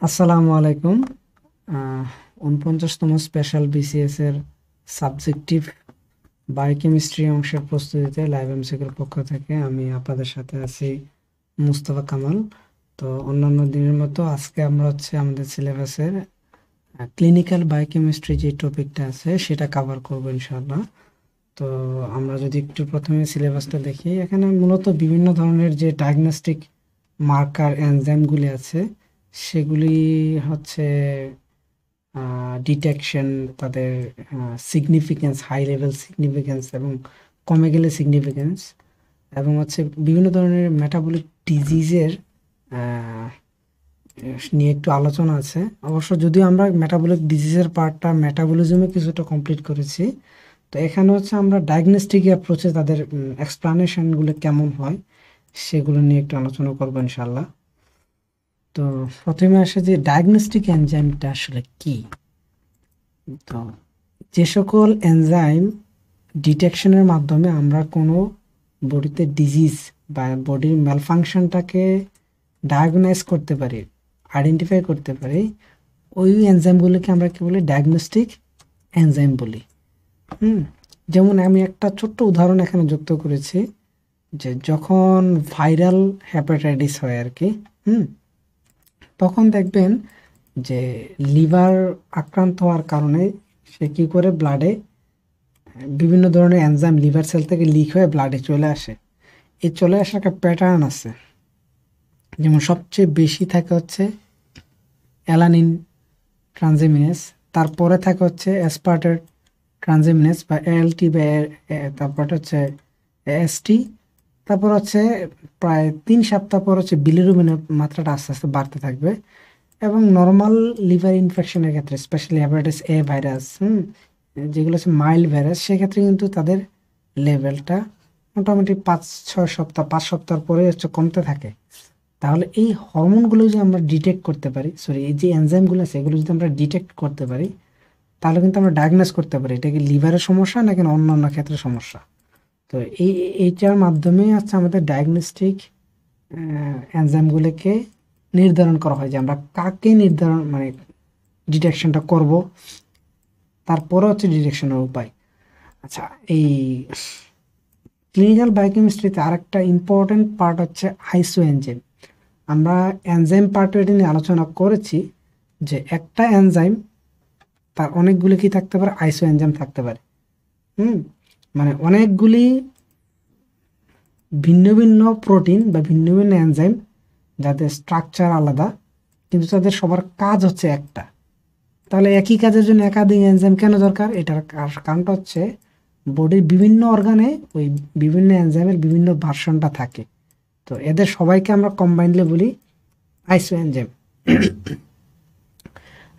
আসসালামু আলাইকুম। ৪৯তম special BCS এর সাবজেক্টিভ বায়োকেমিস্ট্রি অংশের প্রস্তুতিতে লাইভ এমসিকিউর পক্ষ থেকে আমি আপনাদের সাথে আছি মুস্তফা কামাল। তো অন্যান্য দিনের মতো আজকে আমরা আমাদের সিলেবাসের ক্লিনিক্যাল বায়োকেমিস্ট্রি যে টপিকটা আছে সেটা কভার করব ইনশাআল্লাহ। তো আমরা যদি একটু প্রথমে সিলেবাসটা দেখি, এখানে মূলত বিভিন্ন ধরনের যে ডায়াগনস্টিক মার্কার এনজাইমগুলি আছে সেগুলি হচ্ছে ডিটেকশন, তাদের সিগনিফিকেন্স, হাই লেভেল সিগনিফিকেন্স এবং কমে গেলে সিগনিফিকেন্স, এবং বিভিন্ন ধরনের মেটাবলিক ডিজিজের নিয়ে একটু আলোচনা আছে। অবশ্য যদিও আমরা মেটাবলিক ডিজিজের পার্টটা মেটাবলিজমে কিছুটা কমপ্লিট করেছি, তো এখানে আমরা ডায়াগনস্টিক অ্যাপ্রোচে তাদের এক্সপ্লানেশনগুলো কেমন হয় সেগুলো নিয়ে একটু আলোচনা করবো ইনশাল্লাহ। তো প্রথমে আসে যে ডায়াগনস্টিক এনজাইমটা আসলে কি। তো যে সকল এনজাইম ডিটেকশনের মাধ্যমে আমরা কোনো বডিতে ডিজিজ বা বডির ম্যালফাংশনটাকে ডায়াগনাইজ করতে পারি, আইডেন্টিফাই করতে পারি, ওই এনজাইমগুলোকে আমরা কি বলি? ডায়াগনস্টিক এনজাইম বলি। যেমন আমি একটা ছোট্ট উদাহরণ এখানে যুক্ত করেছি, যে যখন ভাইরাল হ্যাপাটাইটিস হয় আর কি, তখন দেখবেন যে লিভার আক্রান্ত হওয়ার কারণে সে কী করে, ব্লাডে বিভিন্ন ধরনের এনজাইম লিভার সেল থেকে লিক হয়ে ব্লাডে চলে আসে। এই চলে আসার একটা প্যাটার্ন আছে, যেমন সবচেয়ে বেশি থাকে অ্যালানিন ট্রানজিমিনেস, তারপরে থাকে অ্যাসপার্টেট ট্রানজিমিনেস বা এএলটি, বা তারপরে এএসটি, তারপর প্রায় 3 সপ্তাহ পর বিলিরুবিনের মাত্রাটা আস্তে আস্তে বাড়তে থাকবে। এবং নর্মাল লিভার ইনফেকশনের ক্ষেত্রে, স্পেশালি হ্যাপাটাইটিস এ ভাইরাস, যেগুলো মাইল্ড ভাইরাস, সেক্ষেত্রে কিন্তু তাদের লেভেলটা মোটামুটি 5 সপ্তাহ পরে কমতে থাকে। তাহলে এই হরমোনগুলো যদি আমরা ডিটেক্ট করতে পারি, এই যে এনজাইমগুলো আছে এগুলো যদি আমরা ডিটেক্ট করতে পারি, তাহলে কিন্তু আমরা ডায়াগনোস করতে পারি এটা কি লিভারের সমস্যা নাকি অন্যান্য ক্ষেত্রে সমস্যা। তো এইটার মাধ্যমে আমাদের ডায়াগনস্টিক এনজাইমগুলোকে নির্ধারণ করা হয় যে আমরা কাকে নির্ধারণ, মানে ডিটেকশনটা করব, তারপরে ডিটেকশনের উপায়। আচ্ছা, এই ক্লিনিক্যাল বায়োকেমিস্ট্রিতে আরেকটা ইম্পর্টেন্ট পার্ট আইসো এনজাইম। আমরা এনজাইম পার্ট এটা নিয়ে আলোচনা করেছি যে একটা এনজাইম তার অনেকগুলি কি থাকতে পারে, আইসো এনজাইম থাকতে পারে। মানে অনেকগুলি ভিন্ন ভিন্ন প্রোটিন বা ভিন্ন ভিন্ন এনজাইম যাদের স্ট্রাকচার আলাদা, কিন্তু তাদের সবার কাজ একটা। তাহলে একই কাজের জন্য একাধিক এনজাইম কেন দরকার? এটার কারণটা বডির বিভিন্ন অর্গানে ওই বিভিন্ন এনজাইমের বিভিন্ন ভার্সনটা থাকে। তো এদের সবাইকে আমরা কম্বাইনলি বলি আইসো এনজাইম।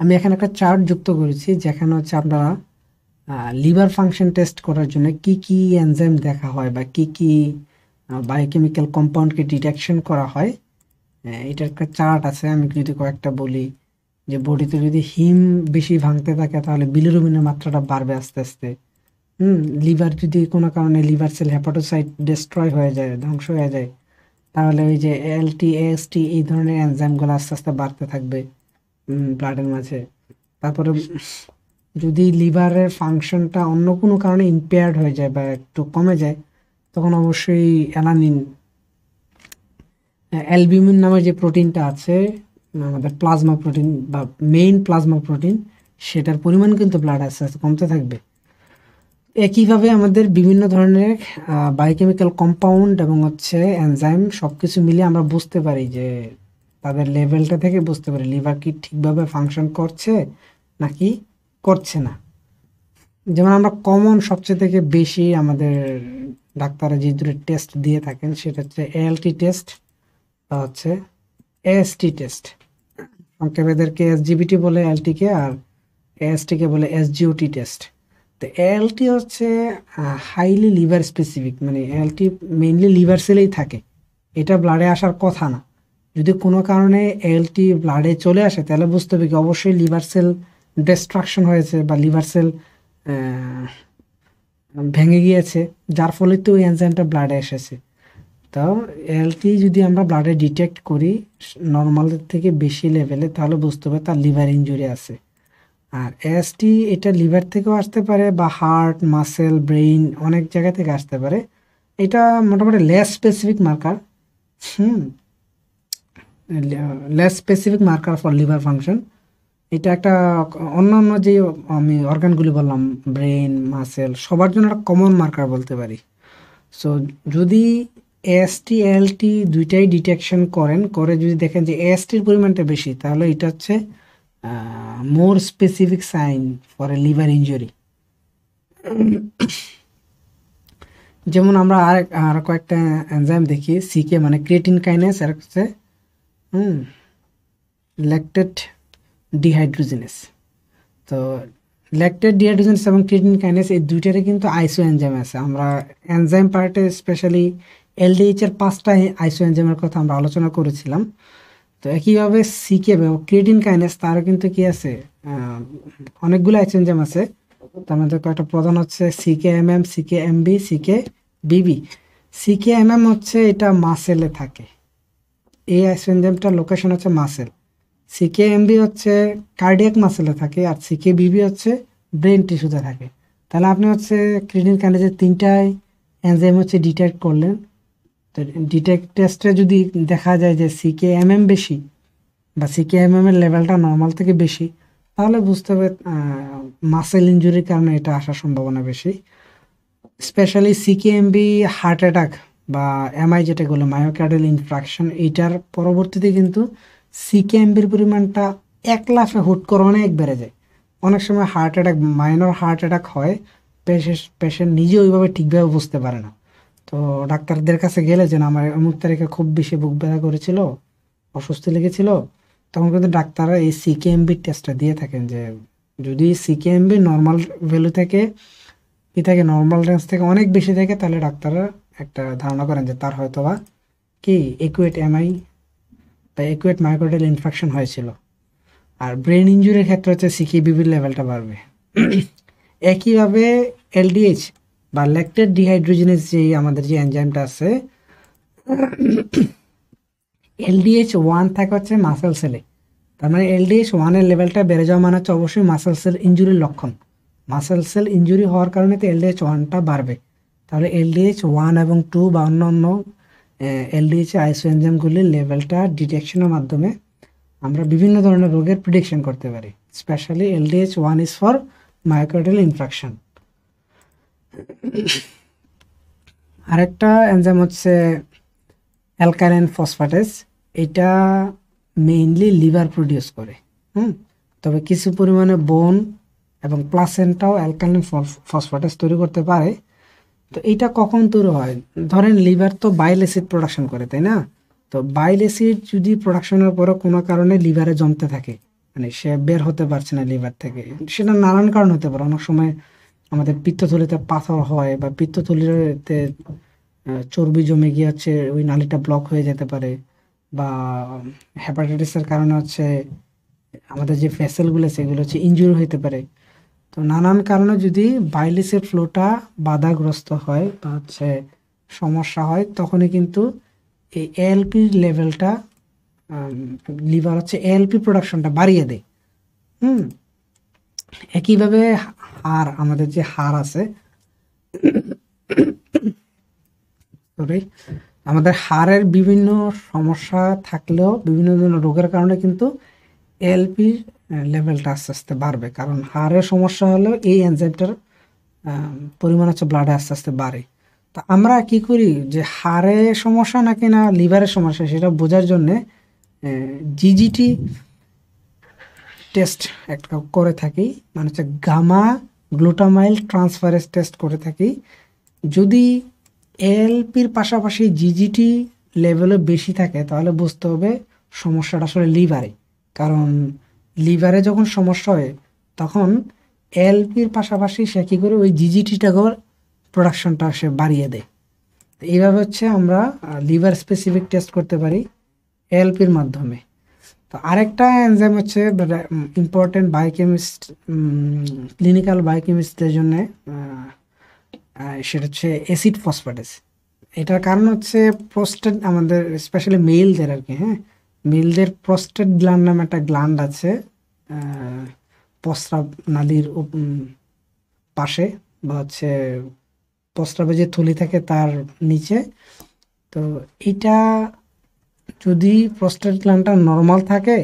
আমি এখানে একটা চার্ট যুক্ত করেছি, যেখানে আপনারা লিভার ফাংশন টেস্ট করার জন্য কি কি এনজাইম দেখা হয় বা কি কি বায়োকেমিক্যাল কম্পাউন্ডকে ডিটেকশন করা হয়, এটার একটা চার্ট আছে। আমি যদি কয়েকটা বলি, যে বডিতে যদি হিম বেশি ভাঙতে থাকে তাহলে বিলিরুবিনের মাত্রাটা বাড়বে আস্তে আস্তে। লিভার যদি কোনো কারণে লিভার সেল হেপাটোসাইট ডিস্ট্রয় হয়ে যায়, ধ্বংস হয়ে যায়, তাহলে ওই যে এএলটি এএসটি এই ধরনের এনজাইমগুলো আস্তে আস্তে বাড়তে থাকবে ব্লাডের মাঝে। তারপরে যদি লিভারের ফাংশনটা অন্য কোনো কারণে ইম্পেয়ার্ড হয়ে যায় বা একটু কমে যায়, তখন অবশ্যই অ্যালানিন, অ্যালবিউমিন নামে যে প্রোটিনটা আছে, আমাদের প্লাজমা প্রোটিন বা মেইন প্লাজমা প্রোটিন, সেটার পরিমাণ কিন্তু ব্লাড আস্তে আস্তে কমতে থাকবে। একইভাবে আমাদের বিভিন্ন ধরনের বায়োকেমিক্যাল কম্পাউন্ড এবং এনজাইম সব কিছু মিলিয়ে আমরা বুঝতে পারি যে তাদের লেভেলটা থেকে বুঝতে পারি লিভার কি ঠিকভাবে ফাংশন করছে নাকি করছে না। যেমন আমরা কমন সবচেয়ে থেকে বেশি আমাদের ডাক্তাররা যে দুটো টেস্ট দিয়ে থাকেন, সেটা এএলটি টেস্ট বা এএসটি টেস্ট। সংক্ষেপে এদেরকে এসজিবিটি বলে এলটিকে, আর এএসটিকে বলে এসজিওটি টেস্ট। তো এএলটি হাইলি লিভার স্পেসিফিক, মানে এএলটি মেইনলি লিভার সেলেই থাকে, এটা ব্লাডে আসার কথা না। যদি কোনো কারণে এএলটি ব্লাডে চলে আসে, তাহলে বুঝতে হবে কি অবশ্যই লিভার সেল ডিস্ট্রাকশন হয়েছে বা লিভার সেল ভেঙে গিয়েছে, যার ফলে তো ওই এনজাইমটা ব্লাডে এসেছে। তো এলটি যদি আমরা ব্লাডে ডিটেক্ট করি নর্মালের থেকে বেশি লেভেলে, তাহলে বুঝতে হবে তার লিভার ইনজুরি আছে। আর এসটি এটা লিভার থেকেও আসতে পারে বা হার্ট, মাসেল, ব্রেইন অনেক জায়গা থেকে আসতে পারে। এটা মোটামুটি less specific marker, less specific marker for liver function. এটা একটা অন্যান্য যে আমি অর্গানগুলি বললাম, ব্রেন, মাসেল, সবার জন্য একটা কমন মার্কার বলতে পারি। সো যদি এএসটি এলটি দুইটাই ডিটেকশন করে যদি দেখেন যে এএসটির পরিমাণটা বেশি, তাহলে এটা হচ্ছে more specific sign for a liver injury. যেমন আমরা আর কয়েকটা এনজাইম দেখি, সিকে মানে ক্রিয়েটিন কাইনেস, আর হচ্ছে ল্যাকটেট ডিহাইড্রোজেনেস। তো ল্যাকটেট ডিহাইড্রোজেনেস এবং ক্রিয়েটিন কাইনেস এই দুইটারই কিন্তু আইসো এনজাইম আছে। আমরা এনজাইম পার্টে স্পেশালি এলডিএইচ এর 5টা আইসো এনজাইমের কথা আমরা আলোচনা করেছিলাম। তো একইভাবে সিকে বা ক্রিয়েটিন কাইনেস তারও কিন্তু কি আছে, অনেকগুলো আইসো এনজাইম আছে। তার মধ্যে কয়েকটা প্রধান হচ্ছে সিকে এমএম, সিকে এমবি, সিকে বিবি। সিকে এমএম হচ্ছে এটা মাসেলে থাকে, এই আইসো এনজাইমটার লোকেশন হচ্ছে মাসেল। সিকে এমবি হচ্ছে কার্ডিয়াক মাসেলে থাকে, আর সিকে বিবি হচ্ছে ব্রেন টিস্যুতে থাকে। তাহলে আপনি হচ্ছে ক্রিয়েটিন কাইনেসের 3টাই এনজাইম হচ্ছে ডিটেক্ট করলেন। তো ডিটেক্ট টেস্টে যদি দেখা যায় যে সিকে এমএম বেশি বা সিকে এমএম এর লেভেলটা নর্মাল থেকে বেশি, তাহলে বুঝতে হবে মাসেল ইনজুরির কারণে এটা আসার সম্ভাবনা বেশি। স্পেশালি সিকে এমবি হার্ট অ্যাটাক বা এমআই যেটা বলে মায়োকার্ডিয়াল ইনফ্রাকশন, এইটার পরবর্তীতে কিন্তু সিকে এমবির পরিমাণটা এক লাফে হুট করে অনেক বেড়ে যায়। অনেক সময় heart attack, minor heart attack হয়, পেশেন্ট নিজে ওইভাবে ঠিকভাবে বুঝতে পারে না। তো ডাক্তারদের কাছে গেলে যে আমার অমুক তারিখে খুব বেশি বুক ব্যথা করেছিল, অস্বস্তি লেগেছিল, তখন কিন্তু ডাক্তাররা এই সিকেএমবি টেস্টটা দিয়ে থাকেন। যে যদি সিকেএমবি নর্মাল ভ্যালু থেকে নর্মাল রেঞ্জ থেকে অনেক বেশি থাকে, তাহলে ডাক্তাররা একটা ধারণা করেন যে তার হয়তোবা কি একুয়েট এমআই বা একুয়েট মায়োকার্ডিয়াল ইনফ্রাকশন হয়েছিল। আর ব্রেন ইনজুরির ক্ষেত্রে হচ্ছে সিকেবিবির লেভেলটা বাড়বে। একইভাবে এলডিএইচ বা ল্যাকটেট ডিহাইড্রোজেনেস যে আমাদের যে এনজাইমটা আছে, এলডিএইচ 1 থাকে হচ্ছে মাসেল সেলে। তার মানে এলডিএইচ 1 এর লেভেলটা বেড়ে যাওয়া মানে হচ্ছে অবশ্যই মাসেল সেল ইনজুরির লক্ষণ। মাসেল সেল ইনজুরি হওয়ার কারণে তো এলডিএইচ 1টা বাড়বে। তাহলে এলডিএইচ 1 এবং 2 বা অন্য এলডিএইচ আইসো এনজাইমগুলির লেভেলটা ডিটেকশনের মাধ্যমে আমরা বিভিন্ন ধরনের রোগের প্রেডিকশন করতে পারি। Specially LDH 1 is for myocardial infraction. আরেকটা এনজাইম হচ্ছে অ্যালকালাইন ফসফেটেস। এটা মেইনলি লিভার প্রডিউস করে, তবে কিছু পরিমাণে বোন এবং প্লাসেন্টাও অ্যালকালাইন ফসফেটেস তৈরি করতে পারে। তো এইটা কখন তৈরি হয়? ধরেন লিভার তো বাইল অ্যাসিড প্রোডাকশন করে, তাই না? তো বাইল অ্যাসিড যদি প্রোডাকশনের পরে কোনো কারণে লিভারে জমতে থাকে, মানে সে বের হতে পারছে না লিভার থেকে, সেটা নানান কারণ হতে পারে। অনেক সময় আমাদের পিত্তথলিতে পাথর হয় বা পিত্তথলিতে চর্বি জমে গিয়ে হচ্ছে ওই নালীটা ব্লক হয়ে যেতে পারে, বা হেপাটাইটিসের কারণে হচ্ছে আমাদের যে ভেসেলগুলো সেগুলো হচ্ছে ইনজুরি হতে পারে। তো নানান কারণে যদি বাইল অ্যাসিড ফ্লোটা বাধাগ্রস্ত হয় বা হচ্ছে সমস্যা হয়, তখনই কিন্তু এই এএলপি লেভেলটা, লিভার হচ্ছে এএলপি প্রোডাকশনটা বাড়িয়ে দেয়। একইভাবে আমাদের যে হাড় আছে, আমাদের হাড়ের বিভিন্ন সমস্যা থাকলেও বিভিন্ন ধরনের রোগের কারণে কিন্তু এএলপি লেভেলটা আস্তে আস্তে বাড়বে। কারণ হাড়ের সমস্যা হলেও এই এনজাইমটার পরিমাণ হচ্ছে ব্লাডে আস্তে আস্তে বাড়ে। তা আমরা কি করি যে হাড়ে সমস্যা নাকি না লিভারের সমস্যা সেটা বোঝার জন্যে জিজিটি টেস্ট একটা করে থাকি, মানে হচ্ছে গামা গ্লুটামাইল ট্রান্সফারেজ টেস্ট করে থাকি। যদি এএলপির পাশাপাশি জিজিটি লেভেলও বেশি থাকে, তাহলে বুঝতে হবে সমস্যাটা আসলে লিভারে। কারণ লিভারে যখন সমস্যা হয়, তখন এএলপির পাশাপাশি সে কী করে ওই জিজিটিটাকেও প্রোডাকশনটা সে বাড়িয়ে দেয়। এইভাবে হচ্ছে আমরা লিভার স্পেসিফিক টেস্ট করতে পারি এএলপির মাধ্যমে। তো আরেকটা এনজাইম হচ্ছে ইম্পর্টেন্ট বায়োকেমিস্ট, ক্লিনিক্যাল বায়োকেমিস্টদের জন্য, সেটা হচ্ছে অ্যাসিড ফসফেটেস। এটার কারণ হচ্ছে প্রস্টেট, আমাদের স্পেশালি মেলদের আর কি, হ্যাঁ, মেলদের প্রস্টেট গ্ল্যান্ড নামে একটা গ্ল্যান্ড আছে প্রস্রাব নালীর পাশে, বা হচ্ছে প্রস্রাবে যে থলি থাকে তার নিচে। তো এটা যদি প্রস্টেট গ্ল্যান্ডটা নর্মাল থাকে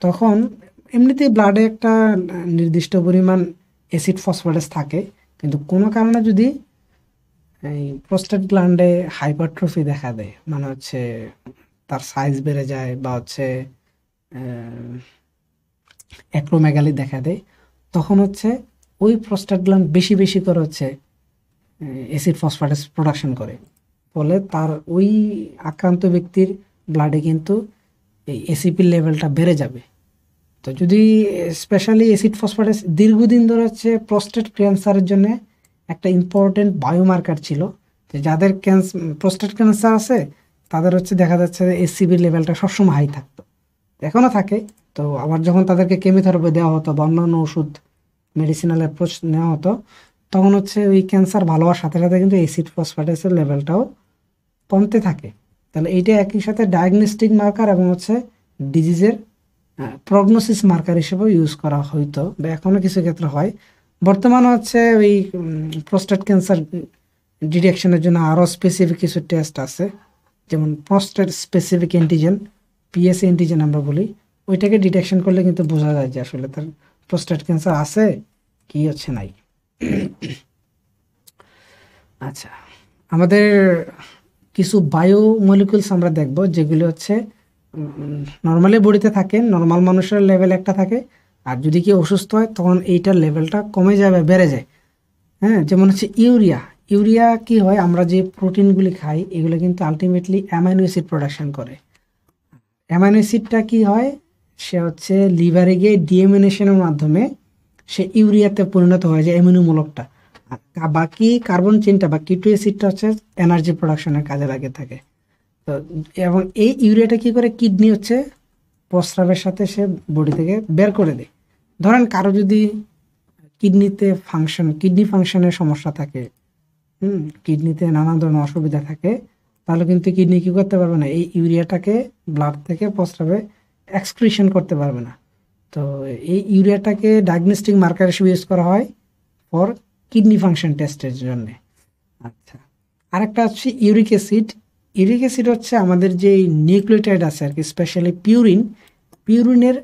তখন এমনিতেই ব্লাডে একটা নির্দিষ্ট পরিমাণ অ্যাসিড ফসফেটাস থাকে, কিন্তু কোনো কারণে যদি এই প্রস্টেট গ্ল্যান্ডে হাইপারট্রফি দেখা দেয়, মানে হচ্ছে তার সাইজ বেড়ে যায় বা হচ্ছে অ্যাক্রোমেগালি দেখা দেয়, তখন হচ্ছে ওই প্রস্টেট গ্ল্যান্ড বেশি বেশি করে হচ্ছে অ্যাসিড ফসফেটাস প্রোডাকশন করে, ফলে তার ওই আক্রান্ত ব্যক্তির ব্লাডে কিন্তু এই এসিপির লেভেলটা বেড়ে যাবে। তো যদি স্পেশালি অ্যাসিড ফসফেটাস দীর্ঘদিন ধরে হচ্ছে প্রস্টেট ক্যান্সারের জন্য একটা ইম্পর্টেন্ট বায়োমার্কার ছিল, যে যাদের প্রস্টেট ক্যান্সার আছে তাদের হচ্ছে দেখা যাচ্ছে এসিবির লেভেলটা সবসময় হাই থাকতো, এখনও থাকে। তো আবার যখন তাদেরকে কেমিওথেরাপি দেওয়া হতো বা অন্যান্য ওষুধ মেডিসিনাল অ্যাপ্রোচ নেওয়া হতো, তখন হচ্ছে ওই ক্যান্সার ভালো হওয়ার সাথে সাথে কিন্তু অ্যাসিড ফসফেটাসের লেভেলটাও কমতে থাকে। তাহলে এইটা একই সাথে ডায়াগনস্টিক মার্কার এবং হচ্ছে ডিজিজের প্রগনোসিস মার্কার হিসেবেও ইউজ করা হইতো, বা এখনও কিছু ক্ষেত্রে হয়। বর্তমানে হচ্ছে ওই প্রস্টেট ক্যান্সার ডিটেকশনের জন্য আরও স্পেসিফিক কিছু টেস্ট আছে, যেমন প্রস্টেট স্পেসিফিক অ্যান্টিজেন, পিএসএ অ্যান্টিজেন আমরা বলি। ওইটাকে ডিটেকশন করলে কিন্তু বোঝা যায় যে আসলে তার প্রস্টেট ক্যান্সার আছে কি হচ্ছে নাই। আচ্ছা, আমাদের কিছু বায়ো মলিকুলস আমরা দেখব যেগুলি হচ্ছে নর্মালি বডিতে থাকে, নর্মাল মানুষের লেভেল একটা থাকে, আর যদি কেউ অসুস্থ হয় তখন এইটার লেভেলটা কমে যাবে, বেড়ে যায়। হ্যাঁ, যেমন হচ্ছে ইউরিয়া। ইউরিয়া কি হয়, আমরা যে প্রোটিনগুলি খাই এগুলো কিন্তু আলটিমেটলি অ্যামাইনো অ্যাসিড প্রোডাকশন করে। অ্যামাইনো অ্যাসিডটা কি হয়, সে হচ্ছে লিভারে গিয়ে ডিএমিনেশনের মাধ্যমে সে ইউরিয়াতে পরিণত হয়ে যায়, অ্যামিনোমূলকটা। আর বাকি কার্বন চেনটা বা কিটো অ্যাসিডটা হচ্ছে এনার্জি প্রোডাকশনের কাজে লাগে থাকে। তো এবং এই ইউরিয়াটা কি করে, কিডনি হচ্ছে প্রস্রাবের সাথে সে বডি থেকে বের করে দেয়। ধরেন কারো যদি কিডনি ফাংশনের সমস্যা থাকে, কিডনিতে নানা ধরনের অসুবিধা থাকে, তাহলে কিন্তু কিডনি কি করতে পারবে না, এই ইউরিয়াটাকে ব্লাড থেকে প্রস্রাবে এক্সক্রিশন করতে পারবে না। তো এই ইউরিয়াটাকে ডায়াগনস্টিক মার্কার হিসেবে ইউজ করা হয় ফর কিডনি ফাংশন টেস্টের জন্য। আচ্ছা, আরেকটা হচ্ছে ইউরিক অ্যাসিড। ইউরিক অ্যাসিড হচ্ছে আমাদের যে নিউক্লিওটাইড আছে আর কি, স্পেশালি পিউরিনের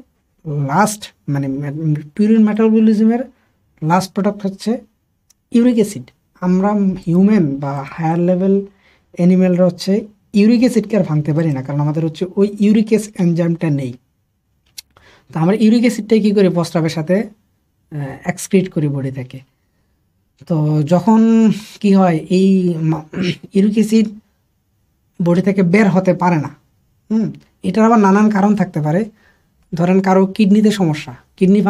লাস্ট, মানে পিউরিন মেটাবলিজমের লাস্ট প্রোডাক্ট হচ্ছে ইউরিক অ্যাসিড। আমরা হিউম্যান বা হায়ার লেভেল অ্যানিমেলরা হচ্ছে ইউরিক অ্যাসিডকে আর ভাঙতে পারি না, কারণ আমাদের হচ্ছে ওই ইউরিক এনজাইমটা নেই। তো আমরা ইউরিক অ্যাসিডটাই কী করি, প্রস্রাবের সাথে এক্সক্রিট করি বডি থেকে। তো যখন কি হয়, এই ইউরিক অ্যাসিড বডি থেকে বের হতে পারে না। এটার আবার নানান কারণ থাকতে পারে। ধরেন কারো কিডনিতে সমস্যা, কিডনি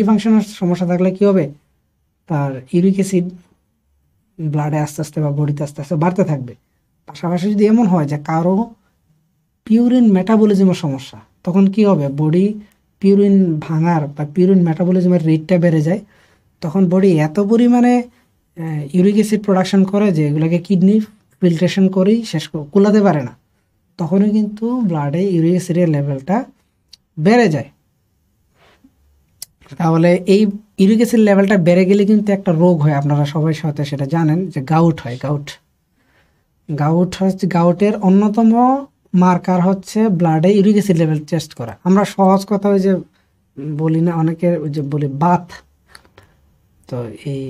ফাংশনের সমস্যা থাকলে কি হবে, তার ইউরিক অ্যাসিড ব্লাডে আস্তে আস্তে বা বডিতে আস্তে আস্তে বাড়তে থাকবে। পাশাপাশি যদি এমন হয় যে কারো পিউরিন মেটাবলিজমের সমস্যা, তখন কি হবে, বডি পিউরিন ভাঙার বা পিউরিন মেটাবলিজমের রেটটা বেড়ে যায়। তখন বডি এত পরিমাণে ইউরিক অ্যাসিড প্রোডাকশন করে যে এগুলোকে কিডনি ফিল্ট্রেশন করেই শেষ কুলাতে পারে না, তখনই কিন্তু ব্লাডে ইউরিক অ্যাসিডের লেভেলটা বেড়ে যায়। তাহলে এই ইউরিক অ্যাসিড লেভেলটা বেড়ে গেলে কিন্তু একটা রোগ হয়, আপনারা সবাই সাথে সেটা জানেন, যে গাউট হয়। গাউটের অন্যতম মার্কার হচ্ছে ব্লাডে ইউরিক অ্যাসিড লেভেল টেস্ট করা। আমরা সহজ কথা ওই যে বলি না, অনেকের ওই যে বলি বাত, তো এই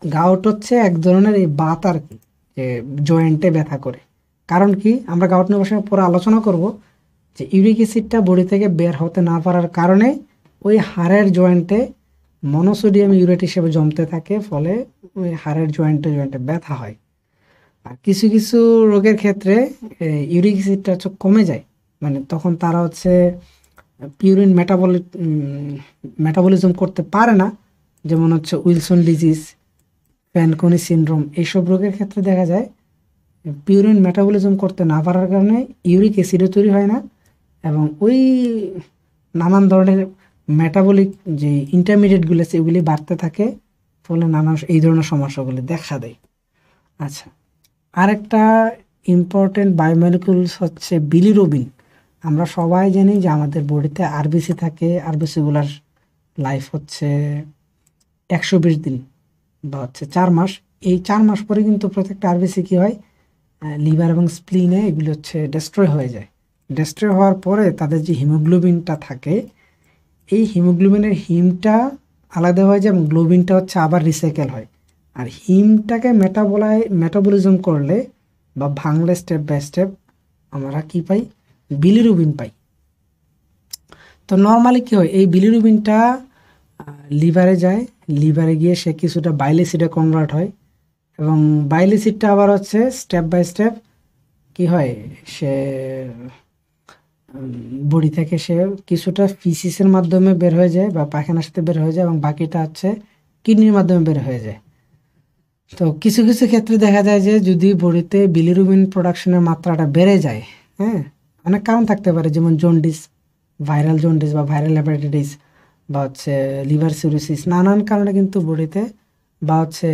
গাউট হচ্ছে এক ধরনের এই বাত আর কি, যে জয়েন্টে ব্যথা করে। কারণ কি, আমরা গাউট নিয়ে বসে পরে আলোচনা করব, যে ইউরিক অ্যাসিডটা বডি থেকে বের হতে না পারার কারণে ওই হাড়ের জয়েন্টে মনোসোডিয়াম ইউরেট হিসেবে জমতে থাকে, ফলে ওই হাড়ের জয়েন্টে ব্যথা হয়। আর কিছু কিছু রোগের ক্ষেত্রে ইউরিক অ্যাসিডটা হচ্ছে কমে যায়, মানে তখন তারা হচ্ছে পিউরিন মেটাবলিজম করতে পারে না, যেমন হচ্ছে উইলসন ডিজিজ, ফ্যানকনি সিনড্রোম। এইসব রোগের ক্ষেত্রে দেখা যায় পিউরিন মেটাবলিজম করতে না পারার কারণে ইউরিক অ্যাসিডও তৈরি হয় না, এবং ওই নানান ধরনের মেটাবলিক যে ইন্টারমিডিয়েটগুলো সেগুলি বাড়তে থাকে, ফলে নানা এই ধরনের সমস্যাগুলি দেখা দেয়। আচ্ছা, আরেকটা ইম্পর্টেন্ট বায়োমলিকুলস হচ্ছে বিলিরুবিন। আমরা সবাই জানি যে আমাদের বডিতে আরবিসি থাকে, আরবিসিগুলার লাইফ হচ্ছে 120 দিন বা হচ্ছে 4 মাস। এই 4 মাস পরে কিন্তু প্রত্যেকটা আরবিসি কী হয়, লিভার এবং স্প্লিনে এগুলি হচ্ছে ডেস্ট্রয় হয়ে যায়। ডেস্ট্রয় হওয়ার পরে তাদের যে হিমোগ্লোবিনটা থাকে, এই হিমোগ্লোবিনের হিমটা আলাদা হয়ে যায় এবং গ্লোবিনটা হচ্ছে আবার রিসাইকেল হয়। আর হিমটাকে মেটাবলিজম করলে বা ভাঙলে স্টেপ বাই স্টেপ আমরা কি পাই, বিলিরুবিন পাই। তো নর্মালি কী হয়, এই বিলিরুবিনটা লিভারে যায়, লিভারে গিয়ে সে কিছুটা বাইল অ্যাসিডে কনভার্ট হয় এবং বাইল অ্যাসিডটা আবার হচ্ছে স্টেপ বাই স্টেপ কি হয়, সে বডি থেকে সে কিছুটা ফিসিসের মাধ্যমে বের হয়ে যায় বা পায়খানার সাথে বের হয়ে যায় এবং বাকিটা হচ্ছে কিডনির মাধ্যমে বের হয়ে যায়। তো কিছু কিছু ক্ষেত্রে দেখা যায় যে যদি বডিতে বিলিরুবিন প্রোডাকশনের মাত্রাটা বেড়ে যায়, হ্যাঁ, অনেক কারণ থাকতে পারে, যেমন জন্ডিস, ভাইরাল জন্ডিস বা ভাইরাল হেপাটাইটিস বা হচ্ছে লিভার সিরোসিস, নানান কারণে কিন্তু বডিতে বা হচ্ছে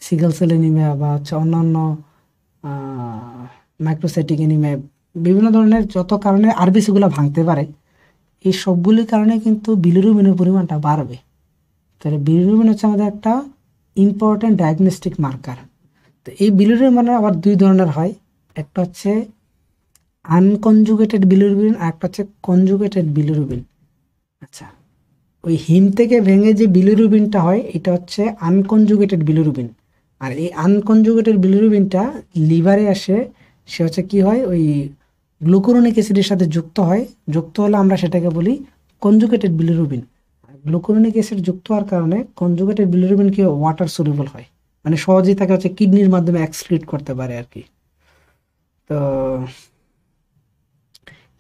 সিকেল সেল এনিমিয়া বা হচ্ছে অন্যান্য মাইক্রোসাইটিক এনিমিয়া, বিভিন্ন ধরনের যত কারণে আরবিসিগুলো ভাঙতে পারে, এই সবগুলির কারণে কিন্তু বিলিরুবিনের পরিমাণটা বাড়বে। তাহলে বিলিরুবিন হচ্ছে আমাদের একটা ইম্পর্ট্যান্ট ডায়াগনস্টিক মার্কার। তো এই বিলিরুবিন মানে আবার দুই ধরনের হয়, একটা হচ্ছে আনকনজুগেটেড বিলিরুবিন আর একটা হচ্ছে কনজুগেটেড বিলিরুবিন। আচ্ছা, ওই হিম থেকে ভেঙে যে বিলিরুবিনটা হয় এটা হচ্ছে আনকনজুগেটেড বিলিরুবিন। আর এই আনকনজুগেটেড বিলিরুবিনটা লিভারে আসে, সে হচ্ছে কি হয়, ওই গ্লুকুরোনিক অ্যাসিডের সাথে যুক্ত হয়, যুক্ত হলে আমরা সেটাকে বলি কনজুগেটেড বিলিরুবিন। গ্লুকুরোনিক অ্যাসিড যুক্ত হওয়ার কারণে কনজুগেটেড বিলিরুবিন কি ওয়াটার সলিউবল হয়, মানে সহজেই তাকে হচ্ছে কিডনির মাধ্যমে এক্সক্রিট করতে পারে আর কি। তো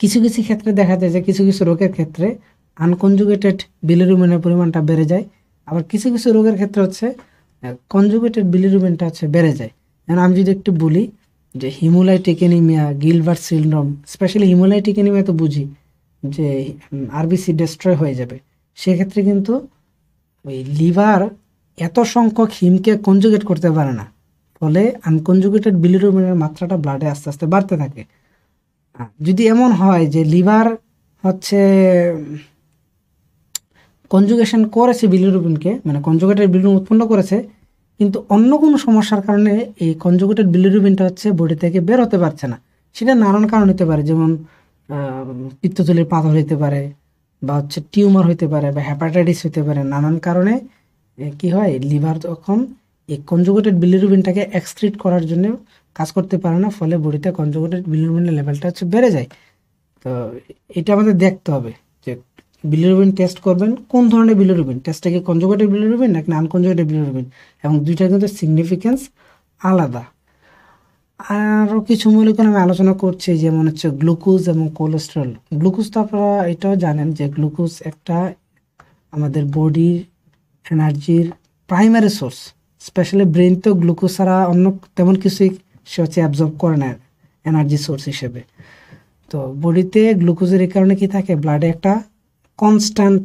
কিছু কিছু ক্ষেত্রে দেখা যায় যে কিছু কিছু রোগের ক্ষেত্রে আনকনজুগেটেড বিলিরুবিনের পরিমাণটা বেড়ে যায়, আবার কিছু কিছু রোগের ক্ষেত্রে হচ্ছে কনজুগেটেড বিলিরুবিনটা হচ্ছে বেড়ে যায়। যেমন আমি যদি একটু বলি যে haemolytic anaemia, Gilbert syndrome, specially haemolytic anaemia তো বুঝি যে আরবিসি ডেস্ট্রয় হয়ে যাবে, সেক্ষেত্রে কিন্তু ওই লিভার এত সংখ্যক হিমকে কনজুগেট করতে পারে না, ফলে আনকনজুগেটেড বিলিরুবিনের মাত্রাটা ব্লাডে আস্তে আস্তে বাড়তে থাকে। যদি এমন হয় যে লিভার হচ্ছে কনজুগেশন করেছে বিলিরুবিনকে, মানে কনজুগেটেড বিলিরুবিন উৎপন্ন করেছে, কিন্তু অন্য কোনো সমস্যার কারণে এই কনজুগেটেড বিলিরুবিনটা হচ্ছে বডি থেকে বের হতে পারছে না, সেটা নানান কারণ হতে পারে, যেমন পিত্তথলির পাথর হতে পারে বা হচ্ছে টিউমার হতে পারে বা হ্যাপাটাইটিস হতে পারে। নানান কারণে কি হয়, লিভার তখন এই কনজুগেটেড বিলিরুবিনটাকে এক্সক্রিট করার জন্য কাজ করতে পারে না, ফলে বডিতে কনজুগেটেড বিলিরুবিনের লেভেলটা হচ্ছে বেড়ে যায়। তো এটা আমাদের দেখতে হবে যে বিলিরুবিন টেস্ট করবেন, কোন ধরনের বিলিরুবিন টেস্টটা, কি কনজুগেটেড বিলিরুবিন নাকি আনকনজুগেটেড বিলিরুবিন, এবং দুইটার কিন্তু সিগনিফিকেন্স আলাদা। আরও কিছু মৌলিক আমি আলোচনা করছি, যেমন হচ্ছে গ্লুকোজ এবং কোলেস্ট্রল। গ্লুকোজ তো আপনারা এটাও জানেন যে গ্লুকোজ একটা আমাদের বডির এনার্জির প্রাইমারি সোর্স, স্পেশালি ব্রেন তো গ্লুকোজ ছাড়া অন্য তেমন কিছুই সে হচ্ছে অ্যাবজর্ব করে না এনার্জি সোর্স হিসেবে। তো বডিতে গ্লুকোজের এই কারণে কি থাকে, ব্লাডে একটা কনস্ট্যান্ট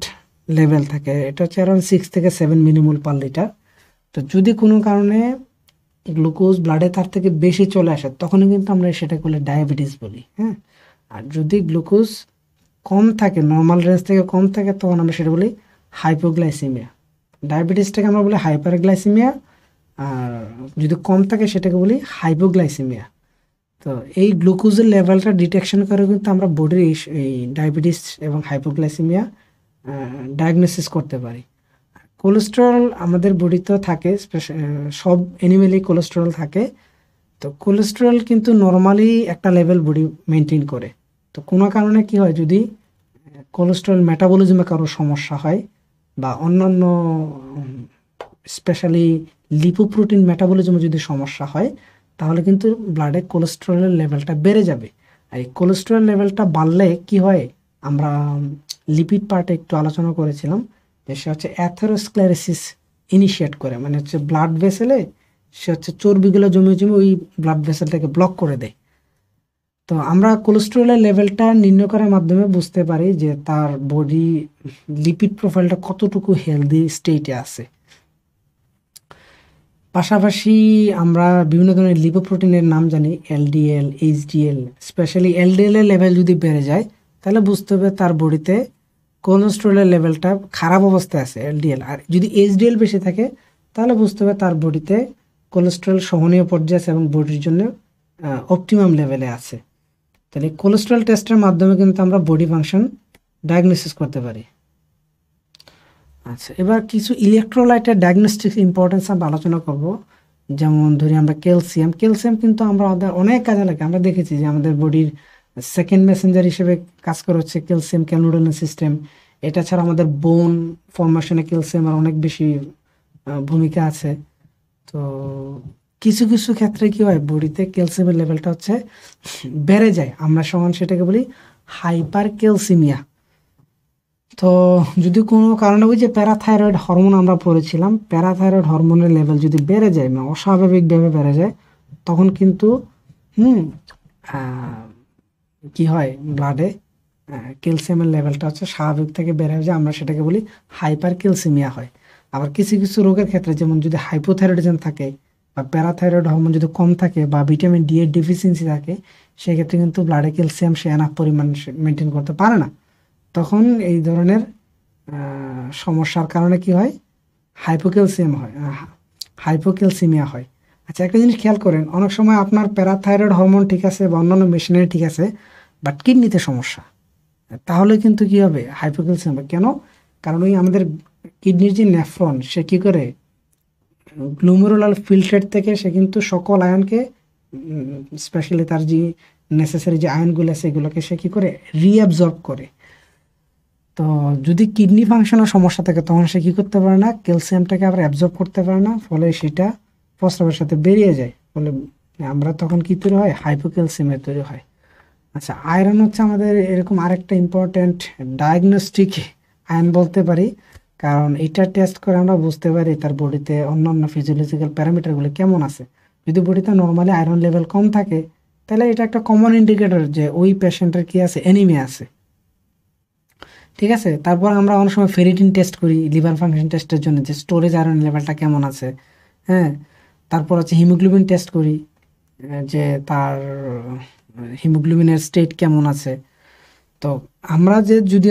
লেভেল থাকে, এটা হচ্ছে অ্যারাউন্ড 6 থেকে 7 মিলিমোল পার লিটার। তো যদি কোনো কারণে গ্লুকোজ ব্লাডে তার থেকে বেশি চলে আসে, তখনই কিন্তু আমরা সেটাকে বলে ডায়াবেটিস বলি, হ্যাঁ। আর যদি গ্লুকোজ কম থাকে, নর্মাল রেঞ্জ থেকে কম থাকে, তখন আমরা সেটা বলি হাইপোগ্লাইসিমিয়া। ডায়াবেটিসটাকে আমরা বলি হাইপারগ্লাইসিমিয়া, আর যদি কম থাকে সেটাকে বলি হাইপোগ্লাইসিমিয়া। তো এই গ্লুকোজের লেভেলটা ডিটেকশন করে কিন্তু আমরা বডির এই ডায়াবেটিস এবং হাইপোগ্লাইসিমিয়া ডায়াগনোসিস করতে পারি। কোলেস্টেরল আমাদের বডিতেও থাকে, সব অ্যানিমেলেই কোলেস্টেরল থাকে। তো কোলেস্টেরল কিন্তু নর্মালি একটা লেভেল বডি মেনটেন করে। তো কোনো কারণে কি হয়, যদি কোলেস্টেরল মেটাবলিজমে কারো সমস্যা হয় বা অন্যান্য স্পেশালি লিপোপ্রোটিন মেটাবলিজমে যদি সমস্যা হয়, তাহলে কিন্তু ব্লাডে কোলেস্টেরলের লেভেলটা বেড়ে যাবে। আর এই কোলেস্টেরল লেভেলটা বাড়লে কি হয়, আমরা লিপিড পার্টে একটু আলোচনা করেছিলাম যে সে হচ্ছে অ্যাথেরোস্ক্লেরোসিস ইনিশিয়েট করে, মানে হচ্ছে ব্লাড ভেসেলে সে হচ্ছে চর্বিগুলো জমে জমে ওই ব্লাড ভেসেলটাকে ব্লক করে দেয়। তো আমরা কোলেস্টেরলের লেভেলটা নির্ণয় করার মাধ্যমে বুঝতে পারি যে তার বডি লিপিড প্রোফাইলটা কতটুকু হেলদি স্টেটে আছে। পাশাপাশি আমরা বিভিন্ন ধরনের লিপোপ্রোটিনের নাম জানি, এলডিএল, এইচডিএল। স্পেশালি এলডিএল এর লেভেল যদি বেড়ে যায় তাহলে বুঝতে হবে তার বডিতে কোলেস্টেরলের লেভেলটা খারাপ অবস্থায় আছে, এলডিএল। আর যদি এইচডিএল বেশি থাকে তাহলে বুঝতে হবে তার বডিতে কোলেস্টেরল সহনীয় পর্যায়ে আছে এবং বডির জন্য অপটিমাম লেভেলে আছে। তাহলে কোলেস্টেরল টেস্টের মাধ্যমে কিন্তু আমরা বডি ফাংশন ডায়াগনোসিস করতে পারি। আচ্ছা, এবার কিছু ইলেকট্রোলাইটের ডায়াগনস্টিক ইম্পর্টেন্স আমরা আলোচনা করব। যেমন ধরি আমরা ক্যালসিয়াম। ক্যালসিয়াম কিন্তু আমাদের অনেক কাজে লাগে। আমরা দেখেছি যে আমাদের বডির সেকেন্ড মেসেঞ্জার হিসেবে কাজ করে হচ্ছে ক্যালসিয়াম ক্যালনোডালিন সিস্টেম। এটা ছাড়া আমাদের বোন ফর্মেশনে ক্যালসিয়ামের অনেক বেশি ভূমিকা আছে। তো কিছু কিছু ক্ষেত্রে কি হয়, বডিতে ক্যালসিয়ামের লেভেলটা হচ্ছে বেড়ে যায়, আমরা সমান সেটাকে বলি হাইপার ক্যালসিমিয়া। তো যদি কোনো কারণে ওই যে প্যারাথাইরয়েড হরমোন আমরা পড়েছিলাম, প্যারাথাইরয়েড হরমোনের লেভেল যদি বেড়ে যায়, মানে অস্বাভাবিকভাবে বেড়ে যায়, তখন কিন্তু কি হয়, ব্লাডে ক্যালসিয়ামের লেভেলটা হচ্ছে স্বাভাবিক থেকে বেড়ে যায়, আমরা সেটাকে বলি হাইপার ক্যালসিমিয়া হয়। আবার কিছু কিছু রোগের ক্ষেত্রে, যেমন যদি হাইপোথাইরয়েডিজম থাকে বা প্যারাথাইরয়েড হরমোন যদি কম থাকে বা ভিটামিন ডি এর ডিফিসিয়েন্সি থাকে, সেক্ষেত্রে কিন্তু ব্লাডে ক্যালসিয়াম সে এনাফ পরিমাণ মেনটেন করতে পারে না। তখন এই ধরনের সমস্যার কারণে কি হয়, হাইপোক্যালসিয়াম হয়, হাইপোক্যালসিমিয়া হয়। আচ্ছা, একটা জিনিস খেয়াল করেন, অনেক সময় আপনার প্যারাথাইরয়েড হরমোন ঠিক আছে বা অন্যান্য মেশিনারি ঠিক আছে, বাট কিডনিতে সমস্যা, তাহলে কিন্তু কি হবে, হাইপোক্যালসিয়াম হবে। কেন? কারণ ওই আমাদের কিডনির যে নেফ্রন, সে কি করে গ্লোমেরুলার ফিল্টার থেকে সে কিন্তু সকল আয়নকে, স্পেশালি তার যে নেসেসারি যে আয়নগুলো আছে এগুলোকে সে কি করে রিঅ্যাবজর্ব করে। তো যদি কিডনি ফাংশনের সমস্যা থাকে তখন সে কী করতে পারে না, ক্যালসিয়ামটাকে আবার অ্যাবজর্ব করতে পারে না, ফলে সেটা প্রস্রাবের সাথে বেরিয়ে যায়, ফলে আমরা তখন কী তৈরি হয়, হাইপোক্যালসিয়ামের তৈরি হয়। আচ্ছা, আয়রন হচ্ছে আমাদের এরকম আরেকটা ইম্পর্ট্যান্ট ডায়াগনস্টিক আয়ন বলতে পারি, কারণ এটা টেস্ট করে আমরা বুঝতে পারি তার বডিতে অন্যান্য ফিজিওলজিক্যাল প্যারামিটারগুলো কেমন আছে। যদি বডিতে নর্মালি আয়রন লেভেল কম থাকে তাহলে এটা একটা কমন ইন্ডিকেটর যে ওই পেশেন্টের কি আছে, অ্যানিমিয়া আছে। ঠিক আছে, তারপর আমরা অনেক সময় ফেরিটিন টেস্ট করি লিভার ফাংশন টেস্টের জন্য, যে স্টোরেজ আয়রন লেভেলটা কেমন আছে। হ্যাঁ, তারপর হচ্ছে হিমোগ্লোবিন টেস্ট করি, যে তার হিমোগ্লোবিনের স্টেট কেমন আছে। তো আমরা যে যদি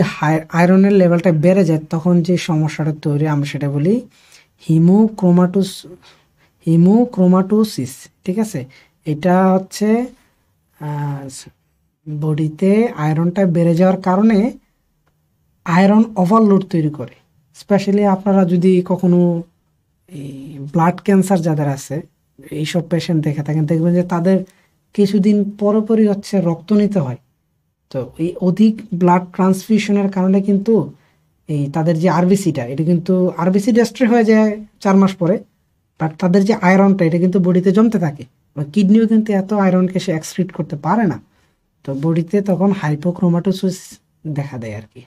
আয়রনের লেভেলটা বেড়ে যায় তখন যে সমস্যাটা তৈরি, আমরা সেটা বলি হিমোক্রোমাটোসিস। ঠিক আছে, এটা হচ্ছে বডিতে আয়রনটা বেড়ে যাওয়ার কারণে আয়রন ওভারলোড তৈরি করে। স্পেশালি আপনারা যদি কখনো এই ব্লাড ক্যান্সার যাদের আছে এইসব পেশেন্ট দেখে থাকেন, দেখবেন যে তাদের কিছুদিন পরপরই হচ্ছে রক্ত নিতে হয়। তো এই অধিক ব্লাড ট্রান্সফিউশনের কারণে কিন্তু এই তাদের যে আরবিসিটা, এটা কিন্তু আরবিসি ডেস্ট্রয় হয়ে যায় 4 মাস পরে, বাট তাদের যে আয়রনটা এটা কিন্তু বডিতে জমতে থাকে। কিডনিও কিন্তু এত আয়রনকে সে এক্সক্রিট করতে পারে না, তো বডিতে তখন হাইপোক্রোমাটোসিস দেখা দেয় আর কি।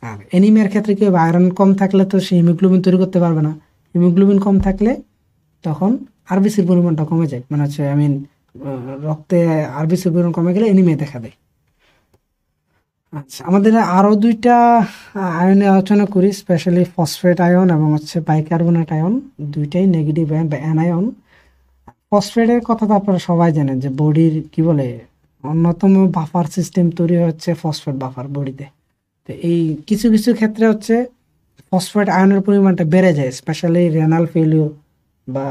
আর অ্যানিমিয়ার ক্ষেত্রে কি হবে, আয়রন কম থাকলে তো সে হিমোগ্লোবিন তৈরি করতে পারবে না, হিমোগ্লোবিন কম থাকলে তখন আরবিসির পরিমাণটা কমে যায়, মানে হচ্ছে রক্তে আরবিসির পরিমাণ কমে গেলে অ্যানিমিয়া দেখা দেয়। আচ্ছা, আমাদের আরও 2টা আয়নে আলোচনা করি, স্পেশালি ফসফেট আয়ন এবং হচ্ছে বাইকার্বনেট আয়ন, দুইটাই নেগেটিভ আয়ন বা অ্যানায়ন। ফসফেটের কথা তো আপনারা সবাই জানেন যে বডির কি বলে অন্যতম বাফার সিস্টেম তৈরি হচ্ছে ফসফেট বাফার বডিতে। তো এই কিছু কিছু ক্ষেত্রে হচ্ছে ফসফেট আয়নের পরিমাণটা বেড়ে যায়, স্পেশালি রেনাল ফেলিওর বা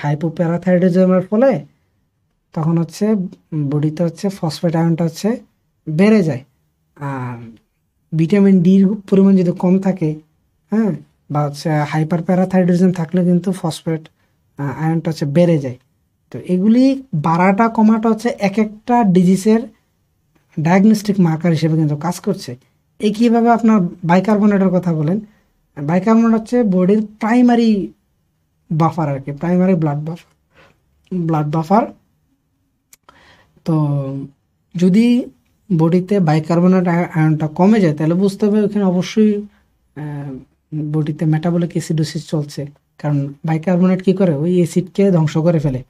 হাইপোপ্যারাথাইরয়েডিজমের ফলে তখন হচ্ছে বডিতে হচ্ছে ফসফেট আয়নটা হচ্ছে বেড়ে যায়। আর ভিটামিন ডির পরিমাণ যদি কম থাকে, হ্যাঁ, বা হচ্ছে হাইপার প্যারাথাইরয়েডিজম থাকলে কিন্তু ফসফেট আয়নটা হচ্ছে বেড়ে যায়। তো এগুলি বাড়াটা কমাটা হচ্ছে এক একটা ডিজিজের ডায়াগনস্টিক মার্কার হিসেবে কিন্তু কাজ করছে। একইভাবে আপনার বাইকার্বনেটের কথা বলেন, বাইকার্বনেট হচ্ছে বডির প্রাইমারি বাফার আর কি, প্রাইমারি ব্লাড বাফার। তো যদি বডিতে বাইকার্বনেট আয়নটা কমে যায় তাহলে বুঝতে হবে ওখানে অবশ্যই বডিতে মেটাবলিক অ্যাসিডোসিস চলছে, কারণ বাইকার্বনেট কি করে, ওই অ্যাসিডকে ধ্বংস করে ফেলে।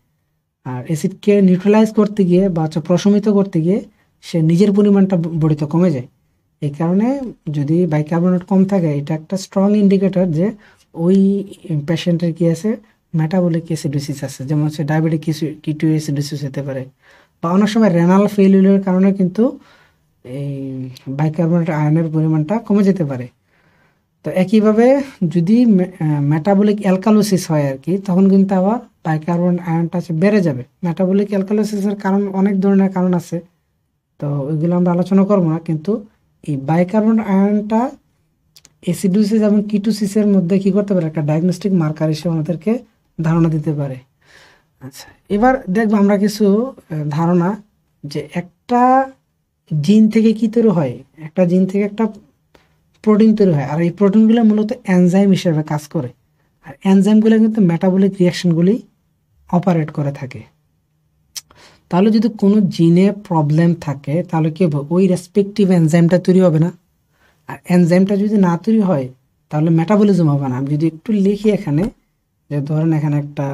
আর অ্যাসিডকে নিউট্রালাইজ করতে গিয়ে বা হচ্ছে প্রশমিত করতে গিয়ে সে নিজের পরিমাণটা বডিতে কমে যায়। এই কারণে যদি বাইকার্বনেট কম থাকে এটা একটা স্ট্রং ইন্ডিকেটর যে ওই পেশেন্টের কি আছে, মেটাবলিক অ্যাসিডোসিস আছে, যেমন হচ্ছে ডায়াবেটিক কিটোএসিডোসিস হতে পারে, বা অনেক সময় রেনাল ফেলিউরের কারণে কিন্তু এই বাইকার্বনেট আয়নের পরিমাণটা কমে যেতে পারে। তো একইভাবে যদি মেটাবলিক অ্যালকালোসিস হয় আর কি, তখন কিন্তু আবার বাইকার্বনেট আয়নটা বেড়ে যাবে। মেটাবলিক অ্যালকালোসিসের কারণ অনেক ধরনের কারণ আছে, তো ওইগুলো আমরা আলোচনা করবো না, কিন্তু এই বাইকার্বনেট আয়নটা অ্যাসিডোসিস এবং কিটোসিসের মধ্যে কি করতে পারে, একটা ডায়াগনস্টিক মার্কার হিসেবে আমাদেরকে ধারণা দিতে পারে। আচ্ছা, এবার দেখবো আমরা কিছু ধারণা, যে একটা জিন থেকে কি তৈরি হয়, একটা জিন থেকে একটা প্রোটিন তৈরি হয়, আর এই প্রোটিনগুলো মূলত এনজাইম হিসেবে কাজ করে, আর এনজাইমগুলো কিন্তু মেটাবলিক রিয়াকশনগুলি অপারেট করে থাকে। তাহলে যদি কোনো জিনে প্রবলেম থাকে তাহলে কি হবে, ওই রেসপেক্টিভ এনজাইমটা তৈরি হবে না, আর এনজাইমটা যদি না তৈরি হয় তাহলে মেটাবলিজম হবে না। আমি যদি একটু লিখি এখানে, যে ধরেন এখানে একটা,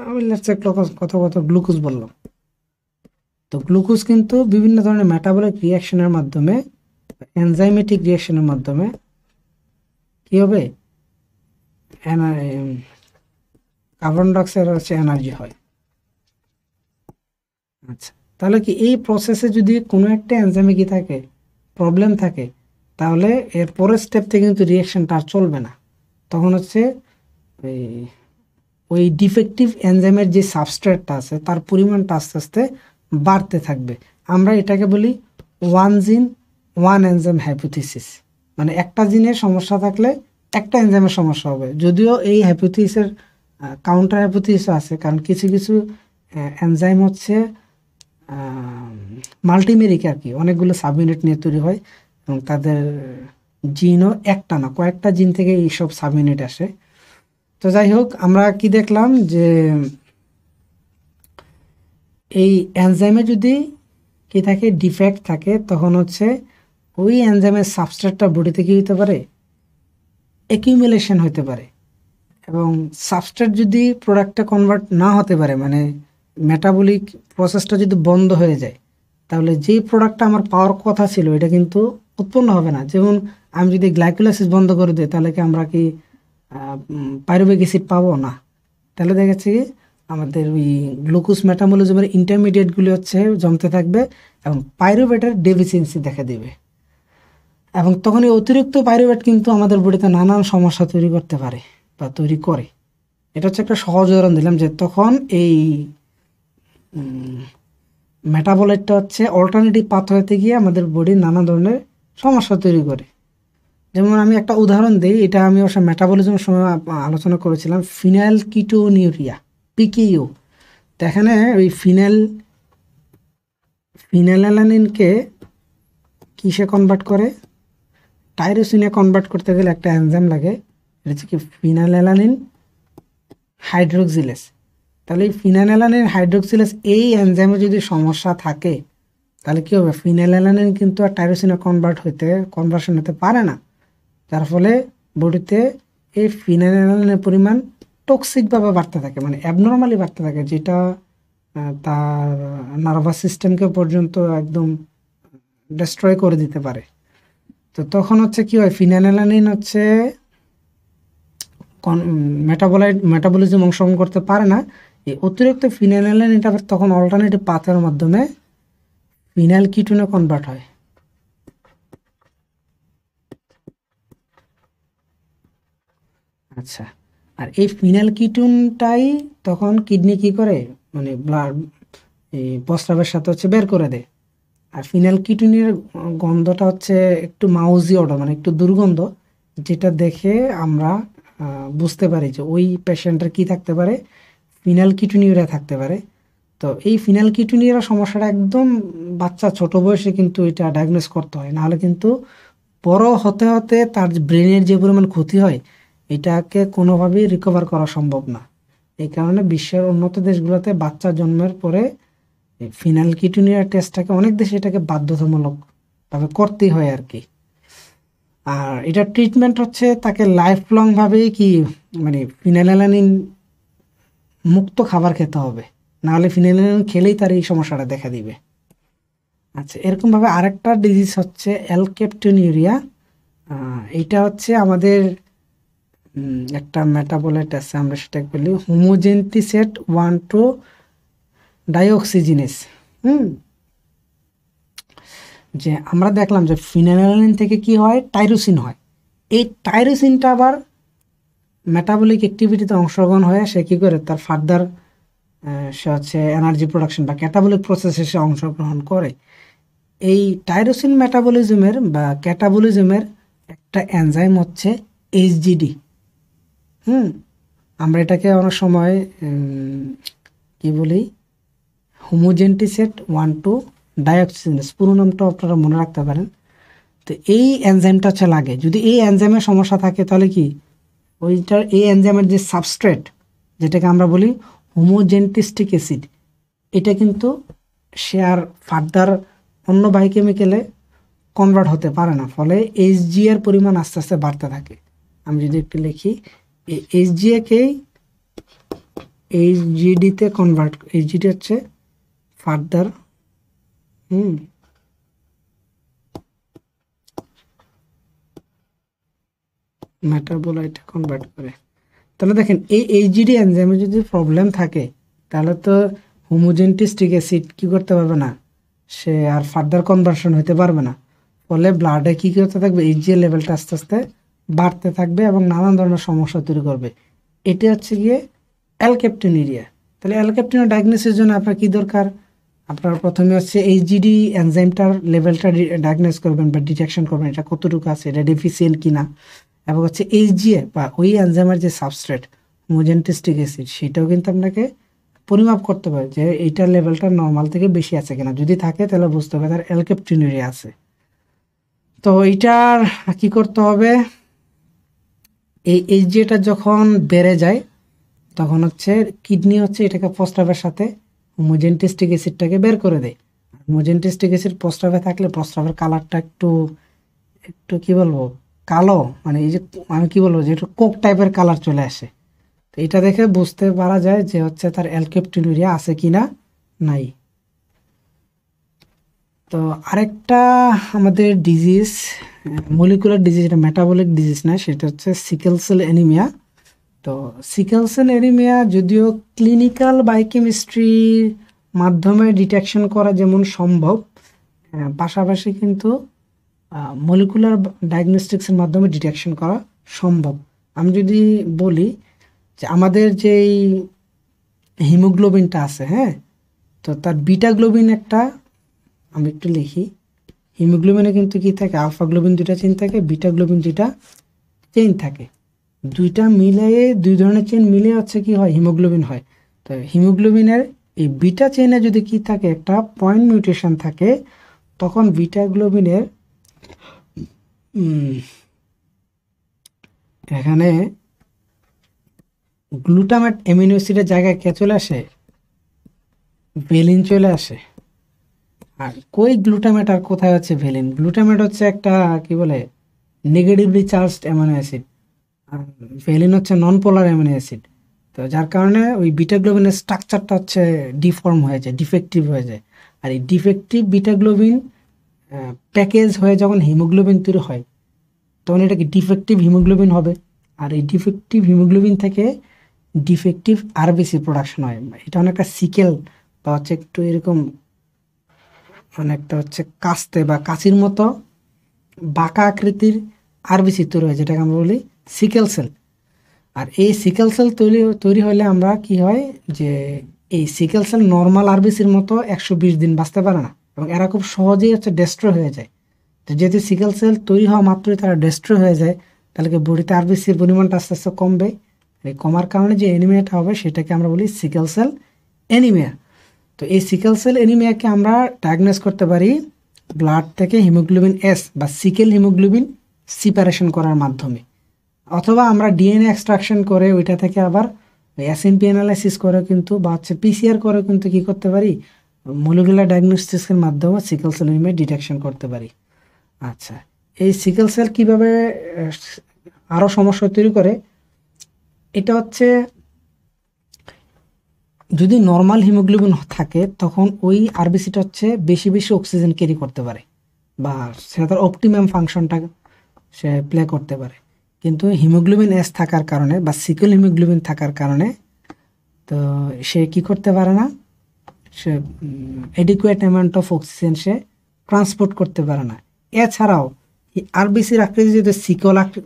আমি কত গ্লুকোজ বললাম, তো গ্লুকোজ কিন্তু বিভিন্ন ধরনের মেটাবলিক রিয়াকশনের মাধ্যমে, এনজাইমেটিক রিয়াকশনের মাধ্যমে কি হবে, কার্বন ডাইঅক্সাইড হচ্ছে এনার্জি হয়। আচ্ছা, তাহলে কি এই প্রসেসে যদি কোনো একটা এনজাইমে কি থাকে, প্রবলেম থাকে, তাহলে এর পরের স্টেপ থেকে কিন্তু রিয়াকশনটা আর চলবে না। তখন হচ্ছে ওই ডিফেক্টিভ এনজাইমের যে সাবস্ট্রেটটা আছে তার পরিমাণটা আস্তে আস্তে বাড়তে থাকবে। আমরা এটাকে বলি ওয়ান জিন ওয়ান এনজাইম হাইপোথিসিস, মানে একটা জিনের সমস্যা থাকলে একটা এনজাইমের সমস্যা হবে। যদিও এই হাইপোথিসিসের কাউন্টার হাইপোথিসিস আছে, কারণ কিছু কিছু এনজাইম হচ্ছে মাল্টিমেরিক আর কি, অনেকগুলো সাবইউনিট নিয়ে তৈরি হয়, এবং তাদের জিনও একটা না কয়েকটা জিন থেকে এইসব সাবইউনিট আসে। তো যাই হোক, আমরা কি দেখলাম যে এই এনজাইমে যদি কি থাকে, ডিফেক্ট থাকে, তখন হচ্ছে ওই এনজাইমের সাবস্ট্রেটটা বডিতে কি হতে পারে, অ্যাকিউমুলেশন হতে পারে, এবং সাবস্ট্রেট যদি প্রোডাক্টে কনভার্ট না হতে পারে, মানে মেটাবলিক প্রসেসটা যদি বন্ধ হয়ে যায়, তাহলে যেই প্রোডাক্টটা আমার পাওয়ার কথা ছিল এটা কিন্তু উৎপন্ন হবে না। যেমন আমি যদি গ্লাইকোলাইসিস বন্ধ করে দিই, তাহলে কি আমরা কি পাইরুভিক অ্যাসিড পাবো না? তাহলে দেখা যাচ্ছে কি আমাদের ওই গ্লুকোজ মেটাবলিজমের ইন্টারমিডিয়েটগুলি হচ্ছে জমতে থাকবে, এবং পাইরুভেটের ডেফিসিয়েন্সি দেখা দেবে, এবং তখন এই অতিরিক্ত পাইরুভেট কিন্তু আমাদের বডিতে নানান সমস্যা তৈরি করতে পারে বা তৈরি করে। এটা হচ্ছে একটা সহজ উদাহরণ দিলাম, যে তখন এই মেটাবলাইটটা হচ্ছে অল্টারনেটিভ পাথওয়েতে গিয়ে আমাদের বডির নানা ধরনের সমস্যা তৈরি করে। যেমন আমি একটা উদাহরণ দিই, এটা আমি অবশ্য মেটাবলিজমের সময় আলোচনা করেছিলাম, ফিনাইল কিটোনিউরিয়া, পিকিইউ। তো এখানে ওই ফিনাইলঅ্যালানিনকে কিসে কনভার্ট করে, টাইরোসিনে কনভার্ট করতে গেলে একটা এনজাইম লাগে, এটা হচ্ছে কি ফিনাইলঅ্যালানিন হাইড্রোক্সিলেস। তাহলে এই ফিনাইলঅ্যালানিন হাইড্রোক্সিলেস এই এনজাইমে যদি সমস্যা থাকে, তাহলে কী হবে, ফিনাইলঅ্যালানিন কিন্তু আর টাইরোসিনে কনভার্সন হতে পারে না, যার ফলে বডিতে এই ফিনাইলঅ্যালানিনের পরিমাণ টক্সিকভাবে বাড়তে থাকে, মানে অ্যাবনর্মালি বাড়তে থাকে, যেটা তার নার্ভাস সিস্টেমকে পর্যন্ত একদম ডিস্ট্রয় করে দিতে পারে। তো তখন হচ্ছে কি হয়, ফিনাইলঅ্যালানিন হচ্ছে মেটাবলিজম অংশগ্রহণ করতে পারে না। এই অতিরিক্ত ফিনাইলঅ্যালানিন এটা তখন অল্টারনেটিভ পাথের মাধ্যমে ফিনাইল কিটোনে কনভার্ট হয়। আচ্ছা, আর এই ফিনাইল কিটোনটাই তখন কিডনি কি করে, মানে ব্লাড এই প্রস্রাবের সাথে হচ্ছে বের করে দেয়। আর ফিনাইল কিটোনের গন্ধটা হচ্ছে একটু মাউজি অডর, মানে একটু দুর্গন্ধ, যেটা দেখে আমরা বুঝতে পারি যে ওই পেশেন্টের কি থাকতে পারে, ফিনাইল কিটোনিউরিয়া থাকতে পারে। তো এই ফিনাইল কিটোনিউরিয়া সমস্যাটা একদম বাচ্চা ছোট বয়সে কিন্তু এটা ডায়াগনোস করতে হয়, নাহলে কিন্তু বড় হতে হতে তার ব্রেনের যে পরিমাণ ক্ষতি হয় এটাকে কোনোভাবেই রিকভার করা সম্ভব না। এই কারণে বিশ্বের উন্নত দেশগুলোতে বাচ্চা জন্মের পরে ফিনাইল কিটোনিউরিয়া টেস্টটাকে অনেক দেশে এটাকে বাধ্যতামূলকভাবে করতেই হয় আর কি। আর এটা ট্রিটমেন্ট হচ্ছে তাকে লাইফ লং ভাবেই কি, মানে ফিনাইলঅ্যালানিন মুক্ত খাবার খেতে হবে, নাহলে ফিনাইলঅ্যালানিন খেলেই তার এই সমস্যাটা দেখা দিবে। আচ্ছা, এরকমভাবে আরেকটা ডিজিজ হচ্ছে অ্যালকেপটোনিউরিয়া। এটা হচ্ছে আমাদের একটা মেটাবোলাইট আছে, আমরা সেটাকে বলি হোমোজেন্টিসেট 1,2 ডাইঅক্সিজিনেস। যে আমরা দেখলাম যে ফিনাইলালানিন থেকে কি হয়, টাইরোসিন হয়। এই টাইরোসিনটা আবার মেটাবলিক অ্যাক্টিভিটিতে অংশগ্রহণ হয়ে সে কী করে, তার ফার্দার সে হচ্ছে এনার্জি প্রোডাকশন বা ক্যাটাবলিক প্রসেসে সে অংশগ্রহণ করে। এই টাইরোসিন মেটাবলিজমের বা ক্যাটাবলিজমের একটা এনজাইম হচ্ছে এইচজিডি। আমরা এটাকে অনেক সময় কি বলি, হোমোজেন্টিসেট 1,2 ডাইঅক্সিজেনেস, পুরো নামটা আপনারা মনে রাখতে পারেন। তো এই এনজাইমটা হচ্ছে লাগে, যদি এই এনজাইমের সমস্যা থাকে তাহলে কি ওইটার এই এনজাইমের যে সাবস্ট্রেট, যেটাকে আমরা বলি হোমোজেন্টিস্টিক অ্যাসিড, এটা কিন্তু সে আর ফার্দার অন্য বায়োকেমিক্যালে কনভার্ট হতে পারে না, ফলে এইচজি এর পরিমাণ আস্তে আস্তে বাড়তে থাকে। আমি যদি একটু লিখি, এই এইচজিএকেই এইচজিডিতে কনভার্ট, এইচজিডি হচ্ছে ফার্দার মেটাবোলাইটে কনভার্ট করে। তাহলে দেখেন এই এইচজিডি এনজাইমে যদি প্রবলেম থাকে তাহলে তো হোমোজেন্টিস্টিক অ্যাসিড কি করতে পারবে না, সে আর ফার্দার কনভার্সন হতে পারবে না, ফলে ব্লাডে কী করতে থাকবে, এইচজিএ লেভেলটা আস্তে আস্তে বাড়তে থাকবে এবং নানান ধরনের সমস্যা তৈরি করবে। এটি হচ্ছে গিয়ে অ্যালকেপটিনুরিয়া। তাহলে অ্যালকেপটিনুরিয়া ডায়াগনোসিসের জন্য আপনার কী দরকার, আপনার প্রথমে হচ্ছে এইচজিডি এনজাইমটার লেভেলটা ডায়াগনোস করবেন বা ডিটেকশন করবেন, এটা কতটুকু আছে, এটা ডেফিসিয়েন্ট কিনা, এবং হচ্ছে এইচজিএ বা ওই এনজাইমের যে সাবস্ট্রেট হোমোজেন্টিস্টিক অ্যাসিড, সেটাও কিন্তু আপনাকে পরিমাপ করতে পারে যে এইটার লেভেলটা নর্মাল থেকে বেশি আছে কিনা। যদি থাকে তাহলে বুঝতে হবে তার অ্যালকেপটিনুরিয়া আছে। তো এইটার কি করতে হবে, এই এইচজিএটা যখন বেড়ে যায় তখন হচ্ছে কিডনি হচ্ছে এটাকে প্রস্রাবের সাথে হোমোজেন্টিস্টিক অ্যাসিডটাকে বের করে দেয়। হোমোজেন্টিস্টিক অ্যাসিড প্রস্রাবে থাকলে প্রস্রাবের কালারটা একটু একটু কি বলবো, কালো, মানে এই যে আমি কি বলবো যে একটু কোক টাইপের কালার চলে আসে। তো এটা দেখে বুঝতে পারা যায় যে হচ্ছে তার অ্যালকেপটিনুরিয়া আছে কিনা নাই। তো আরেকটা আমাদের ডিজিজ, মলিকুলার ডিজিজ, এটা মেটাবলিক ডিজিজ না, সেটা হচ্ছে সিকেল সেল অ্যানিমিয়া। তো সিকেল সেল অ্যানিমিয়া যদিও ক্লিনিক্যাল বায়োকেমিস্ট্রির মাধ্যমে ডিটেকশন করা যেমন সম্ভব, পাশাপাশি কিন্তু মলিকুলার ডায়াগনস্টিক্সের মাধ্যমে ডিটেকশন করা সম্ভব। আমি যদি বলি যে আমাদের যেই হিমোগ্লোবিনটা আছে, হ্যাঁ, তো তার বিটা গ্লোবিন একটা, আমি একটু লিখি, হিমোগ্লোবিনে কিন্তু কি থাকে, আলফা গ্লোবিন দুইটা চেইন থাকে, বিটা গ্লোবিন দুইটা চেইন থাকে, দুইটা মিলিয়ে দুই ধরনের চেইন মিলিয়ে হচ্ছে কি হয়, হিমোগ্লোবিন হয়। তো হিমোগ্লোবিনের এই বিটা চেইনে যদি কি থাকে, একটা পয়েন্ট মিউটেশন থাকে, তখন বিটা গ্লোবিনের এখানে গ্লুটামেট অ্যামিনো অ্যাসিডের জায়গায় কে চলে আসে, ভেলিন চলে আসে। আর কই গ্লুটামেট আর কোথায় হচ্ছে ভেলিন, গ্লুটামেট হচ্ছে একটা কি বলে নেগেটিভলি চার্জড অ্যামিনো অ্যাসিড, আর ভেলিন হচ্ছে নন পোলার অ্যামিনো অ্যাসিড। তো যার কারণে ওই বিটা গ্লোবিনের স্ট্রাকচারটা হচ্ছে ডিফর্ম হয়ে যায়, ডিফেক্টিভ হয়ে যায়। আর এই ডিফেক্টিভ বিটা গ্লোবিন প্যাকেজ হয়ে যখন হিমোগ্লোবিন তৈরি হয় তখন এটাকে ডিফেক্টিভ হিমোগ্লোবিন হবে। আর এই ডিফেক্টিভ হিমোগ্লোবিন থেকে ডিফেক্টিভ আরবিসি প্রোডাকশন হয়। এটা অনেকটা সিকেল বা হচ্ছে একটু এরকম অনেকটা হচ্ছে কাস্তে বা কাঁচির মতো বাঁকা আকৃতির আরবিসি তৈরি হয়, যেটাকে আমরা বলি সিকেল সেল। আর এই সিকেল সেল তৈরি হলে আমরা কি হয় যে এই সিকেল সেল নর্মাল আরবিসির মতো 120 দিন বাঁচতে পারে না, এবং এরা খুব সহজেই হচ্ছে ডেস্ট্রয় হয়ে যায়। তো যেহেতু সিকেল সেল তৈরি হওয়া মাত্রই তারা ডেস্ট্রয় হয়ে যায়, তাহলে কি বডিতে আরবিসির পরিমাণটা আস্তে আস্তে কমবে। এই কমার কারণে যে অ্যানিমিয়াটা হবে সেটাকে আমরা বলি সিকেল সেল অ্যানিমিয়া। তো এই সিকেল সেল অ্যানিমিয়াকে আমরা ডায়াগনোস করতে পারি ব্লাড থেকে হিমোগ্লোবিন এস বা সিকেল হিমোগ্লোবিন সিপারেশন করার মাধ্যমে, অথবা আমরা ডিএনএ এক্সট্রাকশন করে ওইটা থেকে আবার এসএনপি অ্যানালাইসিস করে কিন্তু বা হচ্ছে পিসিআর করে কিন্তু কি করতে পারি, মলিকুলার ডায়াগনস্টিক্সের মাধ্যমে সিকেল সেল অ্যানিমিয়া ডিটেকশন করতে পারি। আচ্ছা, এই সিকেল সেল কীভাবে আরও সমস্যা তৈরি করে, এটা হচ্ছে যদি নর্মাল হিমোগ্লোবিন থাকে তখন ওই আরবিসিটা হচ্ছে বেশি বেশি অক্সিজেন ক্যারি করতে পারে বা সেটা তার অপটিমাম ফাংশনটা সে প্লে করতে পারে। কিন্তু হিমোগ্লোবিন এস থাকার কারণে বা সিকেল হিমোগ্লোবিন থাকার কারণে তো সে কি করতে পারে না, সে এডিকুয়েট অ্যামাউন্ট অফ অক্সিজেন সে ট্রান্সপোর্ট করতে পারে না। এছাড়াও আরবিসির আকৃতি যদি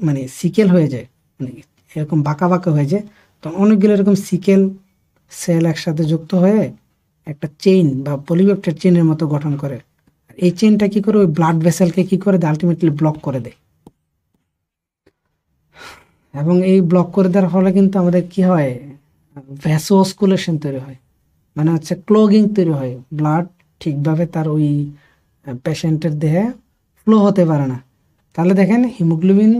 মানে সিকেল হয়ে যায়, মানে এরকম বাঁকা বাঁকা হয়ে যায়, তো অনেকগুলো এরকম সিকেল সেল একসাথে যুক্ত হয়ে একটা চেইন বা পলিপেপটাইড চেইনের মতো গঠন করে। এই চেইনটা কি করে, ওই ব্লাড ভেসেলকে কি করে দেয়, আলটিমেটলি ব্লক করে দেয়। এবং এই ব্লক করে দেওয়ার ফলে কিন্তু আমাদের কি হয়, ভ্যাসোস্কুলেশন তৈরি হয়, মানে হচ্ছে ক্লগিং তৈরি হয়, ব্লাড ঠিকভাবে তার ওই পেশেন্টের দেহে ফ্লো হতে পারে না। তাহলে দেখেন হিমোগ্লোবিন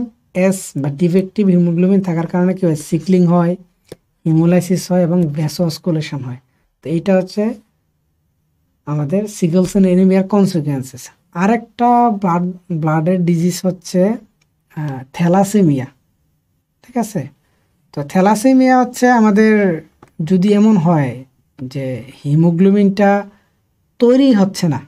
এস বা ডিফেক্টিভ হিমোগ্লোবিন থাকার কারণে কি হয়, সিকলিং হয়, হিমোলাইসিস হয় এবং ভ্যাসোস্কুলেশন হয়। তো এইটা হচ্ছে আমাদের সিকেল সেল অ্যানিমিয়ার কনসিকুয়েন্সেস। আরেকটা ব্লাডের ডিজিজ হচ্ছে থ্যালাসেমিয়া, ঠিক আছে। তো থ্যালাসেমিয়া হচ্ছে আমাদের যদি এমন হয় যে হিমোগ্লোবিনটা তৈরি হচ্ছে না,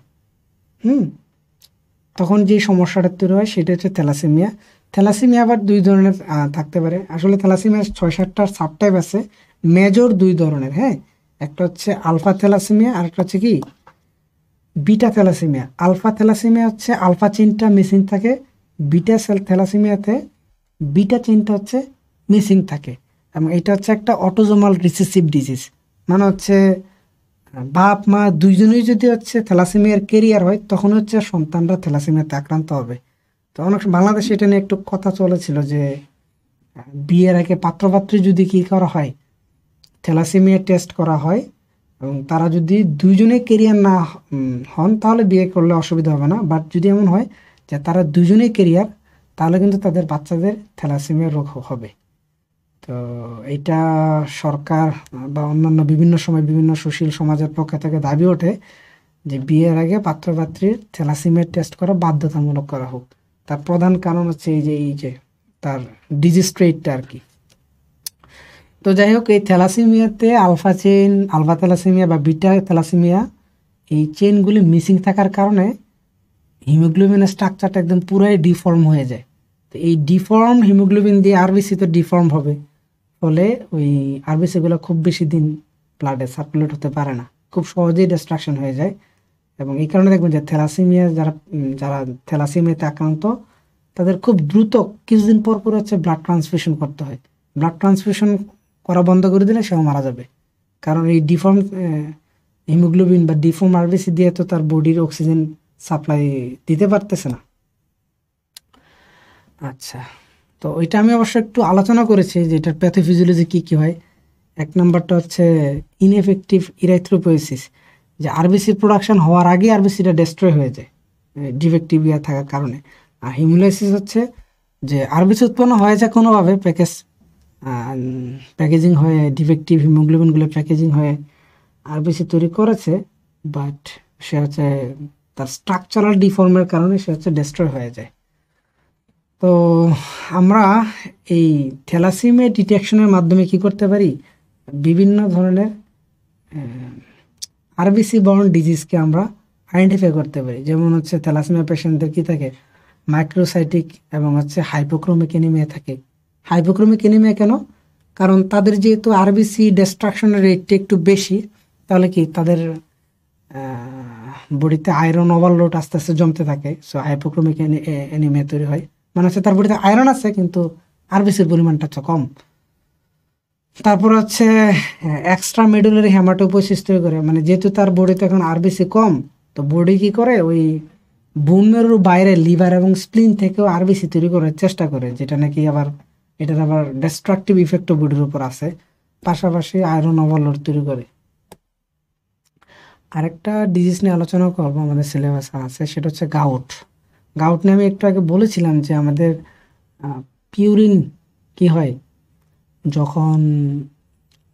তখন যে সমস্যাটা তৈরি হয় সেটা হচ্ছে থ্যালাসেমিয়া। থ্যালাসেমিয়া আবার দুই ধরনের থাকতে পারে। আসলে থ্যালাসেমিয়ার 6-7টা সাবটাইপ আছে, মেজর দুই ধরনের। হ্যাঁ, একটা হচ্ছে আলফা থ্যালাসেমিয়া আর একটা হচ্ছে কি বিটা থ্যালাসেমিয়া। আলফা থ্যালাসেমিয়া হচ্ছে আলফা চেইনটা মিসিং থাকে, বিটা থ্যালাসেমিয়াতে বিটা চেইনটা হচ্ছে মিসিং থাকে। এবং এটা হচ্ছে একটা অটোজোমাল রিসেসিভ ডিজিজ, মানে হচ্ছে বাপ মা দুইজনেই যদি হচ্ছে থ্যালাসেমিয়ার কেরিয়ার হয়, তখন হচ্ছে সন্তানরা থ্যালাসেমিয়াতে আক্রান্ত হবে। তো অনেক বাংলাদেশে এটা নিয়ে একটু কথা চলেছিল যে বিয়ের আগে পাত্রপাত্রী যদি কি করা হয়, থ্যালাসেমিয়া টেস্ট করা হয়, এবং তারা যদি দুইজনে কেরিয়ার না হন তাহলে বিয়ে করলে অসুবিধা হবে না। বাট যদি এমন হয় যে তারা দুজনেই কেরিয়ার, তাহলে কিন্তু তাদের বাচ্চাদের থ্যালাসেমিয়া রোগ হবে। তো এইটা সরকার বা অন্যান্য বিভিন্ন সময় বিভিন্ন সুশীল সমাজের পক্ষ থেকে দাবি ওঠে যে বিয়ের আগে পাত্রপাত্রীর থ্যালাসেমিয়া টেস্ট করা বাধ্যতামূলক করা হোক। তার প্রধান কারণ হচ্ছে এই যে তার ডিজিজ ট্রেটটা আর কি। তো যাই হোক, এই থ্যালাসেমিয়াতে আলফা থ্যালাসেমিয়া বা বিটা থ্যালাসেমিয়া, এই চেনগুলি মিসিং থাকার কারণে হিমোগ্লোবিনের স্ট্রাকচারটা একদম পুরাই ডিফর্ম হয়ে যায়। তো এই ডিফর্ম হিমোগ্লোবিন দিয়ে আরবিসি তো ডিফর্ম হবে, ফলে ওই আরবিসিগুলো খুব বেশি দিন ব্লাডে সার্কুলেট হতে পারে না, খুব সহজেই ডিস্ট্রাকশন হয়ে যায়। এবং এই কারণে দেখবেন যে থ্যালাসেমিয়া যারা থ্যালাসেমিয়াতে আক্রান্ত, তাদের খুব দ্রুত কিছুদিন পর পর হচ্ছে ব্লাড ট্রান্সফিউশন করতে হয়। ব্লাড ট্রান্সফিউশন করা বন্ধ করে দিলে সেও মারা যাবে, কারণ এই ডিফর্ম হিমোগ্লোবিন বা ডিফর্ম আরবিসি দিয়ে তো তার বডির অক্সিজেন সাপ্লাই দিতে পারতেছে না। আচ্ছা, তো ওইটা আমি অবশ্য একটু আলোচনা করেছি যে এটার প্যাথোফিজিওলজি কী কী হয়। এক নম্বরটা হচ্ছে ইনএফেক্টিভ ইরাইথ্রোপোয়েসিস, যে আরবিসি প্রোডাকশন হওয়ার আগে আরবিসিটা ডেস্ট্রয় হয়ে যায় ডিফেক্টিভ ইয়া থাকার কারণে। আর হিমোলাইসিস হচ্ছে যে আরবিসি উৎপন্ন হয়ে যায় কোনোভাবে প্যাকেজিং হয়ে, ডিফেক্টিভ হিমোগ্লোবিনগুলো প্যাকেজিং হয়ে আরবিসি তৈরি করেছে, বাট সে হচ্ছে তার স্ট্রাকচারাল ডিফর্মের কারণে সে হচ্ছে ডেস্ট্রয় হয়ে যায়। তো আমরা এই থ্যালাসেমিয়া ডিটেকশনের মাধ্যমে কি করতে পারি, বিভিন্ন ধরনের আরবিসি বর্ন ডিজিজকে আমরা আইডেন্টিফাই করতে পারি। যেমন হচ্ছে থ্যালাসেমিয়া পেশেন্টদের কি থাকে, মাইক্রোসাইটিক এবং হচ্ছে হাইপোক্রোমিক অ্যানিমিয়া থাকে। হাইপোক্রোমিক অ্যানিমিয়া কেন, কারণ তাদের যেহেতু আরবিসি ডিস্ট্রাকশনের রেটটা একটু বেশি, তাহলে কি তাদের বডিতে আয়রন ওভারলোড আস্তে আস্তে জমতে থাকে, সো হাইপোক্রোমিক অ্যানিমিয়া তৈরি হয়। মানে হচ্ছে তার বডিতে আয়রন আছে কিন্তু আরবিসির পরিমাণটা হচ্ছে কম। তারপর হচ্ছে এক্সট্রা মেডুলারি হেমাটোপোয়েসিস তৈরি করে, মানে যেহেতু তার বডিতে এখন আরবিসি কম, তো বডি কি করে ওই বোন মেরুর বাইরে লিভার এবং স্প্লিন থেকেও আরবিসি তৈরি করার চেষ্টা করে, যেটা নাকি আবার এটার আবার ডিস্ট্রাকটিভ ইফেক্টও বডির উপর আছে, পাশাপাশি আয়রন ওভারলোড তৈরি করে। আরেকটা ডিজিজ নিয়ে আলোচনা করবো, আমাদের সিলেবাসে আছে, সেটা হচ্ছে গাউট। গাউট নিয়ে আমি একটু আগে বলেছিলাম যে আমাদের পিউরিন কি হয় যখন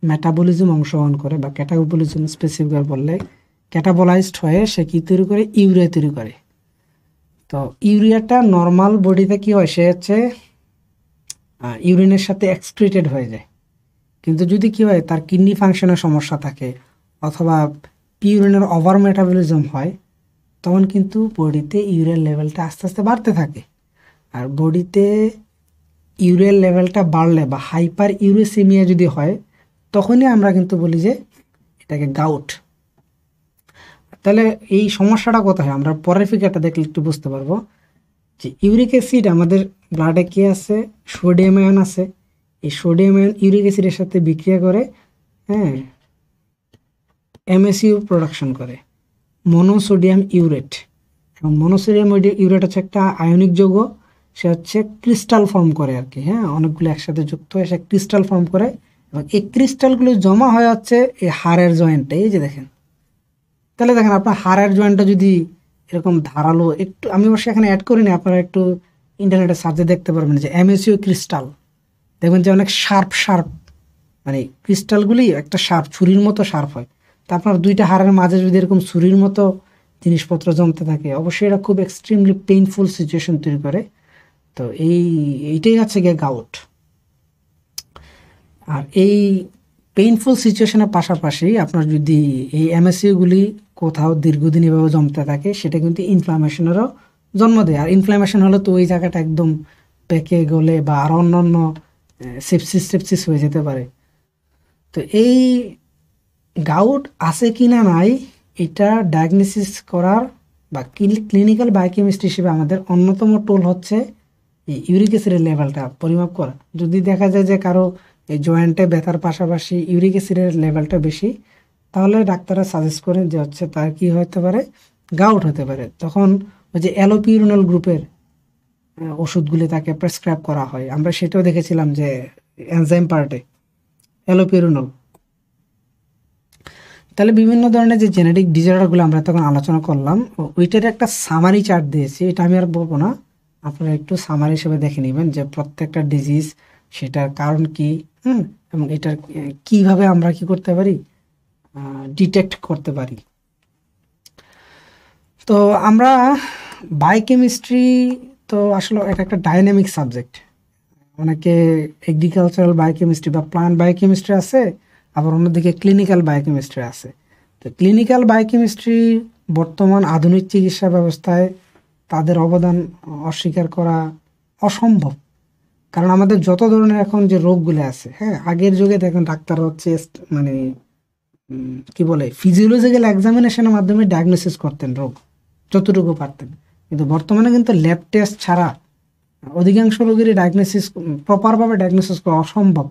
মেটাবলিজম অংশগ্রহণ করে, বা ক্যাটাবলিজম স্পেসিফিক বললে ক্যাটাবলাইজড হয়ে সে কি তৈরি করে, ইউরিয়া তৈরি করে। তো ইউরিয়াটা নর্মাল বডিতে কি হয়, সে হচ্ছে ইউরিনের সাথে এক্সক্রিটেড হয়ে যায়। কিন্তু যদি কি হয়, তার কিডনি ফাংশনের সমস্যা থাকে অথবা পিউরিনের ওভার মেটাবলিজম হয়, তখন কিন্তু বডিতে ইউরিয়ার লেভেলটা আস্তে আস্তে বাড়তে থাকে। আর বডিতে ইউরিয়ার লেভেলটা বাড়লে বা হাইপার ইউরেসিমিয়া যদি হয়, তখনই আমরা কিন্তু বলি যে এটাকে গাউট। তাহলে এই সমস্যাটা কোথায়, আমরা পরের ফিগারটা দেখলে একটু বুঝতে পারবো যে ইউরিক অ্যাসিড আমাদের ব্লাডে কি আছে, সোডিয়াম আয়ন আছে। এই সোডিয়াম আয়ন ইউরিক অ্যাসিডের সাথে বিক্রিয়া করে, হ্যাঁ, এমএসইউ প্রোডাকশন করে, মনোসোডিয়াম ইউরেট। এবং মনোসোডিয়াম ইউরেট হচ্ছে একটা আয়নিক যৌগ, সে হচ্ছে ক্রিস্টাল ফর্ম করে আর কি, হ্যাঁ, অনেকগুলো একসাথে যুক্ত হয়ে সে ক্রিস্টাল ফর্ম করে, এবং এই ক্রিস্টালগুলো জমা হয়ে যাচ্ছে এই হাড়ের জয়েন্টে। এই যে দেখেন, তাহলে দেখেন আপনার হাড়ের জয়েন্টটা যদি এরকম ধারালো, একটু আমি অবশ্যই এখানে অ্যাড করিনি, আপনারা একটু ইন্টারনেটে সার্চে দেখতে পারবেন যে এমএসইউ ক্রিস্টাল, দেখবেন যে অনেক শার্প শার্প, মানে ক্রিস্টালগুলি একটা শার্প, ছুরির মতো শার্প হয়। তা আপনার দুইটা হাড়ের মাঝে যদি এরকম ছুরির মতো জিনিসপত্র জমতে থাকে, অবশ্যই এটা খুব এক্সট্রিমলি পেইনফুল সিচুয়েশন তৈরি করে। তো এইটাই হচ্ছে গিয়ে গাউট। আর এই পেইনফুল সিচুয়েশনের পাশাপাশি আপনার যদি এই এমএসইউগুলি কোথাও দীর্ঘদিন এভাবে জমতে থাকে, সেটা কিন্তু ইনফ্লামেশনেরও জন্ম দেয়। আর ইনফ্লামেশন হলে তো ওই জায়গাটা একদম পেকে গলে বা আরও অন্যান্য সেপসিস টেপসিস হয়ে যেতে পারে। তো এই গাউট আছে কি না নাই, এটা ডায়াগনোসিস করার বা ক্লিনিক্যাল বায়োকেমিস্ট্রি হিসেবে আমাদের অন্যতম টুল হচ্ছে এই ইউরিক অ্যাসিডের লেভেলটা পরিমাপ করা। যদি দেখা যায় যে কারো এই জয়েন্টে ব্যথার পাশাপাশি ইউরিক অ্যাসিডের লেভেলটা বেশি, তাহলে ডাক্তাররা সাজেস্ট করেন যে হচ্ছে তার কি হতে পারে, গাউট হতে পারে। তখন ওই যে অ্যালোপিউরিনল গ্রুপের ওষুধগুলি তাকে প্রেসক্রাইব করা হয়। আমরা সেটাও দেখেছিলাম যে এনজাইম পার্টে অ্যালোপিউরিনল। তাহলে বিভিন্ন ধরনের যে জেনেটিক ডিজঅর্ডারগুলো আমরা তখন আলোচনা করলাম, ওইটার একটা সামারি চার্ট দিয়েছি, এটা আমি আর বলবো না, আপনারা একটু সামারি হিসেবে দেখে নেবেন যে প্রত্যেকটা ডিজিজ সেটার কারণ কি, এবং এটার কিভাবে আমরা কি করতে পারি, ডিটেক্ট করতে পারি। তো আমরা বায়োকেমিস্ট্রি তো আসলে এটা একটা ডাইনামিক সাবজেক্ট। অনেকে এগ্রিকালচারাল বায়োকেমিস্ট্রি বা প্লান্ট বায়োকেমিস্ট্রি আছে, আবার অন্যদিকে ক্লিনিক্যাল বায়োকেমিস্ট্রি আছে। তো ক্লিনিক্যাল বায়োকেমিস্ট্রি বর্তমান আধুনিক চিকিৎসা ব্যবস্থায় তাদের অবদান অস্বীকার করা অসম্ভব। কারণ আমাদের যত ধরনের এখন যে রোগগুলো আছে, হ্যাঁ, আগের যুগে দেখেন ডাক্তাররা হচ্ছে মানে কি বলে ফিজিওলজিক্যাল এক্সামিনেশনের মাধ্যমে ডায়াগনোসিস করতেন রোগ যতটুকু পারতেন। কিন্তু বর্তমানে কিন্তু ল্যাব টেস্ট ছাড়া অধিকাংশ রোগেরই ডায়াগনোসিস প্রপারভাবে ডায়াগনোসিস করা অসম্ভব।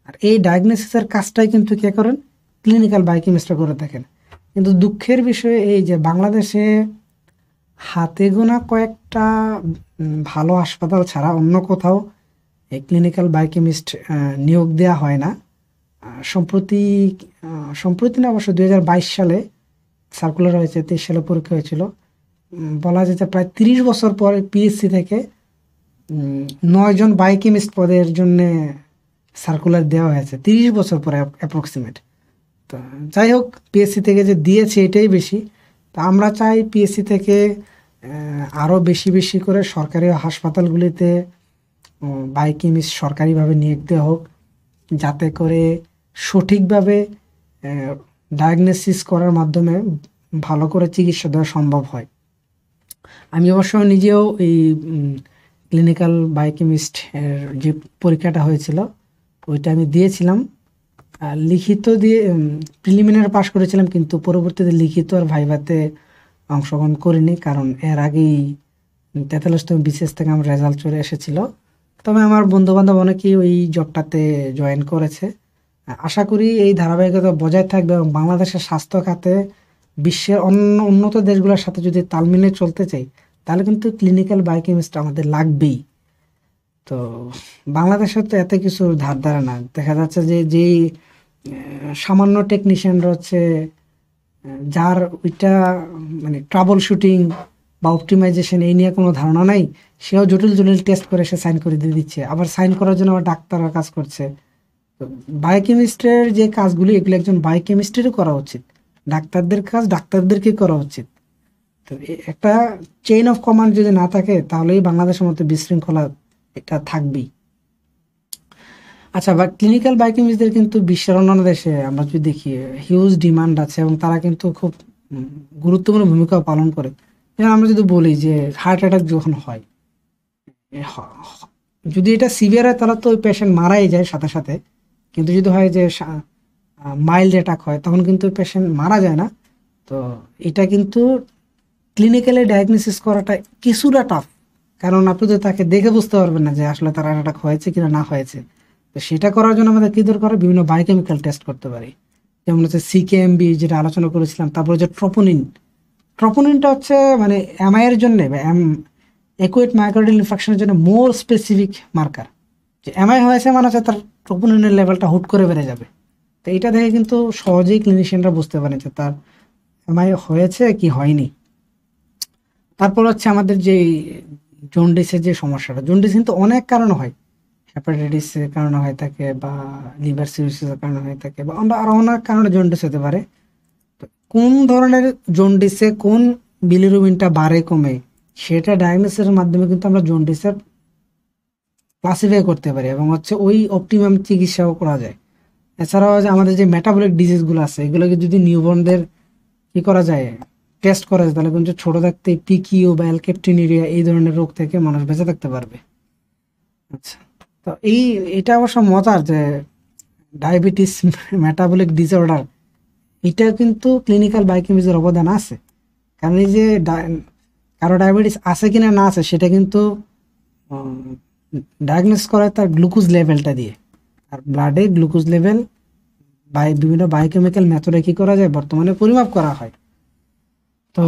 আর এই ডায়াগনোসিসের কাজটাই কিন্তু কে করেন, ক্লিনিক্যাল বায়োকেমিস্ট্রি করে থাকেন। কিন্তু দুঃখের বিষয় এই যে বাংলাদেশে হাতে গোনা কয়েকটা ভালো হাসপাতাল ছাড়া অন্য কোথাও এই ক্লিনিক্যাল বায়োকেমিস্ট নিয়োগ দেওয়া হয় না। সম্প্রতি সম্প্রতি না, অবশ্য 2022 সালে সার্কুলার হয়েছে, 23 সালে পরীক্ষা হয়েছিল। বলা যায় যে প্রায় 30 বছর পরে পিএসসি থেকে 9 জন বায়োকেমিস্ট পদের জন্য সার্কুলার দেওয়া হয়েছে, 30 বছর পরে অ্যাপ্রক্সিমেট। তো যাই হোক, পিএসসি থেকে যে দিয়েছে এটাই বেশি। তা আমরা চাই পিএসসি থেকে আরও বেশি বেশি করে সরকারি হাসপাতালগুলিতে বায়োকেমিস্ট সরকারিভাবে নিয়োগ দেওয়া হোক, যাতে করে সঠিকভাবে ডায়াগনোসিস করার মাধ্যমে ভালো করে চিকিৎসা দেওয়া সম্ভব হয়। আমি অবশ্য নিজেও এই ক্লিনিক্যাল বায়োকেমিস্ট যে পরীক্ষাটা হয়েছিল ওইটা আমি দিয়েছিলাম। লিখিত দিয়ে প্রিলিমিনারি পাস করেছিলাম, কিন্তু পরবর্তীতে লিখিত আর ভাইভাতে অংশগ্রহণ করিনি, কারণ এর আগেই 43তম বিসিএস থেকে আমার রেজাল্ট চলে এসেছিল। তবে আমার বন্ধুবান্ধব অনেকেই ওই জবটাতে জয়েন করেছে। আশা করি এই ধারাবাহিকতা বজায় থাকবে এবং বাংলাদেশের স্বাস্থ্য খাতে বিশ্বের অন্য উন্নত দেশগুলোর সাথে যদি তাল মিলিয়ে চলতে চাই, তাহলে কিন্তু ক্লিনিক্যাল বায়োকেমিস্ট আমাদের লাগবেই। তো বাংলাদেশে তো এত কিছু ধার ধারে না, দেখা যাচ্ছে যে যেই সামান্য টেকনিশিয়ানরা হচ্ছে যার ওইটা মানে ট্রাবল শুটিং বা অপটিমাইজেশন এই নিয়ে কোনো ধারণা নাই, সেও জটিল জটিল টেস্ট করে সে সাইন করে দিয়ে দিচ্ছে, আবার সাইন করার জন্য আবার ডাক্তাররা কাজ করছে। বায়োকেমিস্ট্রের যে কাজগুলি এগুলো একজন বায়োকেমিস্ট্রেরও করা উচিত, ডাক্তারদের কাজ ডাক্তারদেরকে করা উচিত। তো একটা চেইন অফ কমান্ড যদি না থাকে, তাহলেই বাংলাদেশের মধ্যে বিশৃঙ্খলা এটা থাকবেই। আচ্ছা, বা ক্লিনিক্যাল বায়োকেমিস্টদের কিন্তু বিশ্বের অন্যান্য দেশে আমরা যদি দেখি হিউজ ডিমান্ড আছে, এবং তারা কিন্তু খুব গুরুত্বপূর্ণ ভূমিকা পালন করে। যেমন আমরা যদি বলি যে হার্ট অ্যাটাক যখন হয়, যদি এটা সিভিয়ার হয় তাহলে তো ওই পেশেন্ট মারাই যায় সাথে সাথে, কিন্তু যদি হয় যে মাইল্ড অ্যাটাক হয় তখন কিন্তু ওই পেশেন্ট মারা যায় না। তো এটা কিন্তু ক্লিনিক্যালি ডায়াগনোসিস করাটা কিছুটা টাফ, কারণ আপনি তো তাকে দেখে বুঝতে পারবেন না যে আসলে তার হার্ট অ্যাটাক হয়েছে কিনা না হয়েছে। তো সেটা করার জন্য আমাদের কী দরকার, বিভিন্ন বায়োকেমিক্যাল টেস্ট করতে পারি, যেমন হচ্ছে সিকেএমবি যেটা আলোচনা করেছিলাম, তারপরে যে ট্রপোনিন। ট্রপোনিনটা হচ্ছে মানে এমআই এর জন্য, একুয়েট মায়োকার্ডিয়াল ইনফার্কশনের জন্য মোর স্পেসিফিক মার্কার। যে এমআই হয়েছে মানে হচ্ছে তার ট্রপোনিনের লেভেলটা হুট করে বেড়ে যাবে। তো এটা দেখে কিন্তু সহজেই ক্লিনিশিয়ানরা বুঝতে পারেন যে তার এমআই হয়েছে কি হয়নি। তারপর হচ্ছে আমাদের যে জন্ডিসের যে সমস্যাটা, জন্ডিস কিন্তু অনেক কারণে হয়, হ্যাপাটাইটিসের কারণে হয়ে থাকে, বা লিভার সিরোসিসের কারণে হয়ে থাকে, বা আমরা আরও অনেক কারণে জন্ডিস হতে পারে। তো কোন ধরনের জন্ডিসে কোন বিলিরুবিনটা বাড়ে কমে, সেটা ডায়াগনোসিসের মাধ্যমে কিন্তু আমরা জন্ডিসের ক্লাসিফাই করতে পারি, এবং হচ্ছে ওই অপটিমাম চিকিৎসাও করা যায়। এছাড়াও যে আমাদের যে মেটাবলিক ডিজিজগুলো আছে, এগুলোকে যদি নিউবর্নদের কি করা যায়, টেস্ট করা যায়, তাহলে কিন্তু ছোট থাকতে পিকিউ বা অ্যালকেপটিনিরিয়া এই ধরনের রোগ থেকে মানুষ বেঁচে থাকতে পারবে। আচ্ছা, তো এটা অবশ্য মজার যে ডায়াবেটিস মেটাবলিক ডিসঅর্ডার, এটা কিন্তু ক্লিনিক্যাল বায়োকেমিস্ট্রির অবদান আছে। কারণ এই যে কারো ডায়াবেটিস আছে কিনা না আছে সেটা কিন্তু ডায়াগনোস করা হয় তার গ্লুকোজ লেভেলটা দিয়ে। আর ব্লাডে গ্লুকোজ লেভেল বিভিন্ন বায়োকেমিক্যাল মেথডে কী করা যায়, বর্তমানে পরিমাপ করা হয়। তো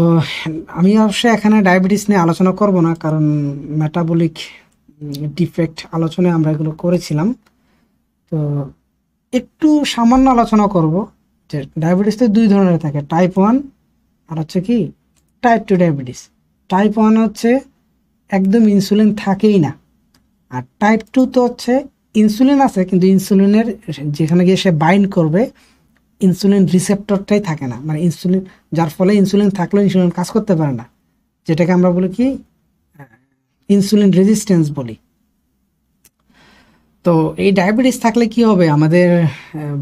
আমি অবশ্যই এখানে ডায়াবেটিস নিয়ে আলোচনা করব না, কারণ মেটাবলিক ডিফেক্ট আলোচনায় আমরা এগুলো করেছিলাম। তো একটু সামান্য আলোচনা করব যে ডায়াবেটিস তো দুই ধরনের থাকে, টাইপ 1 আর হচ্ছে কি টাইপ 2 ডায়াবেটিস। টাইপ 1 হচ্ছে একদম ইনসুলিন থাকেই না, আর টাইপ 2 তো হচ্ছে ইনসুলিন আছে কিন্তু ইনসুলিনের যেখানে গিয়ে সে বাইন্ড করবে ইনসুলিন রিসেপ্টরটাই থাকে না, মানে ইনসুলিন, যার ফলে ইনসুলিন থাকলেও ইনসুলিন কাজ করতে পারে না, যেটাকে আমরা বলি কি ইনসুলিন রেজিস্ট্যান্স বলি। তো এই ডায়াবেটিস থাকলে কি হবে, আমাদের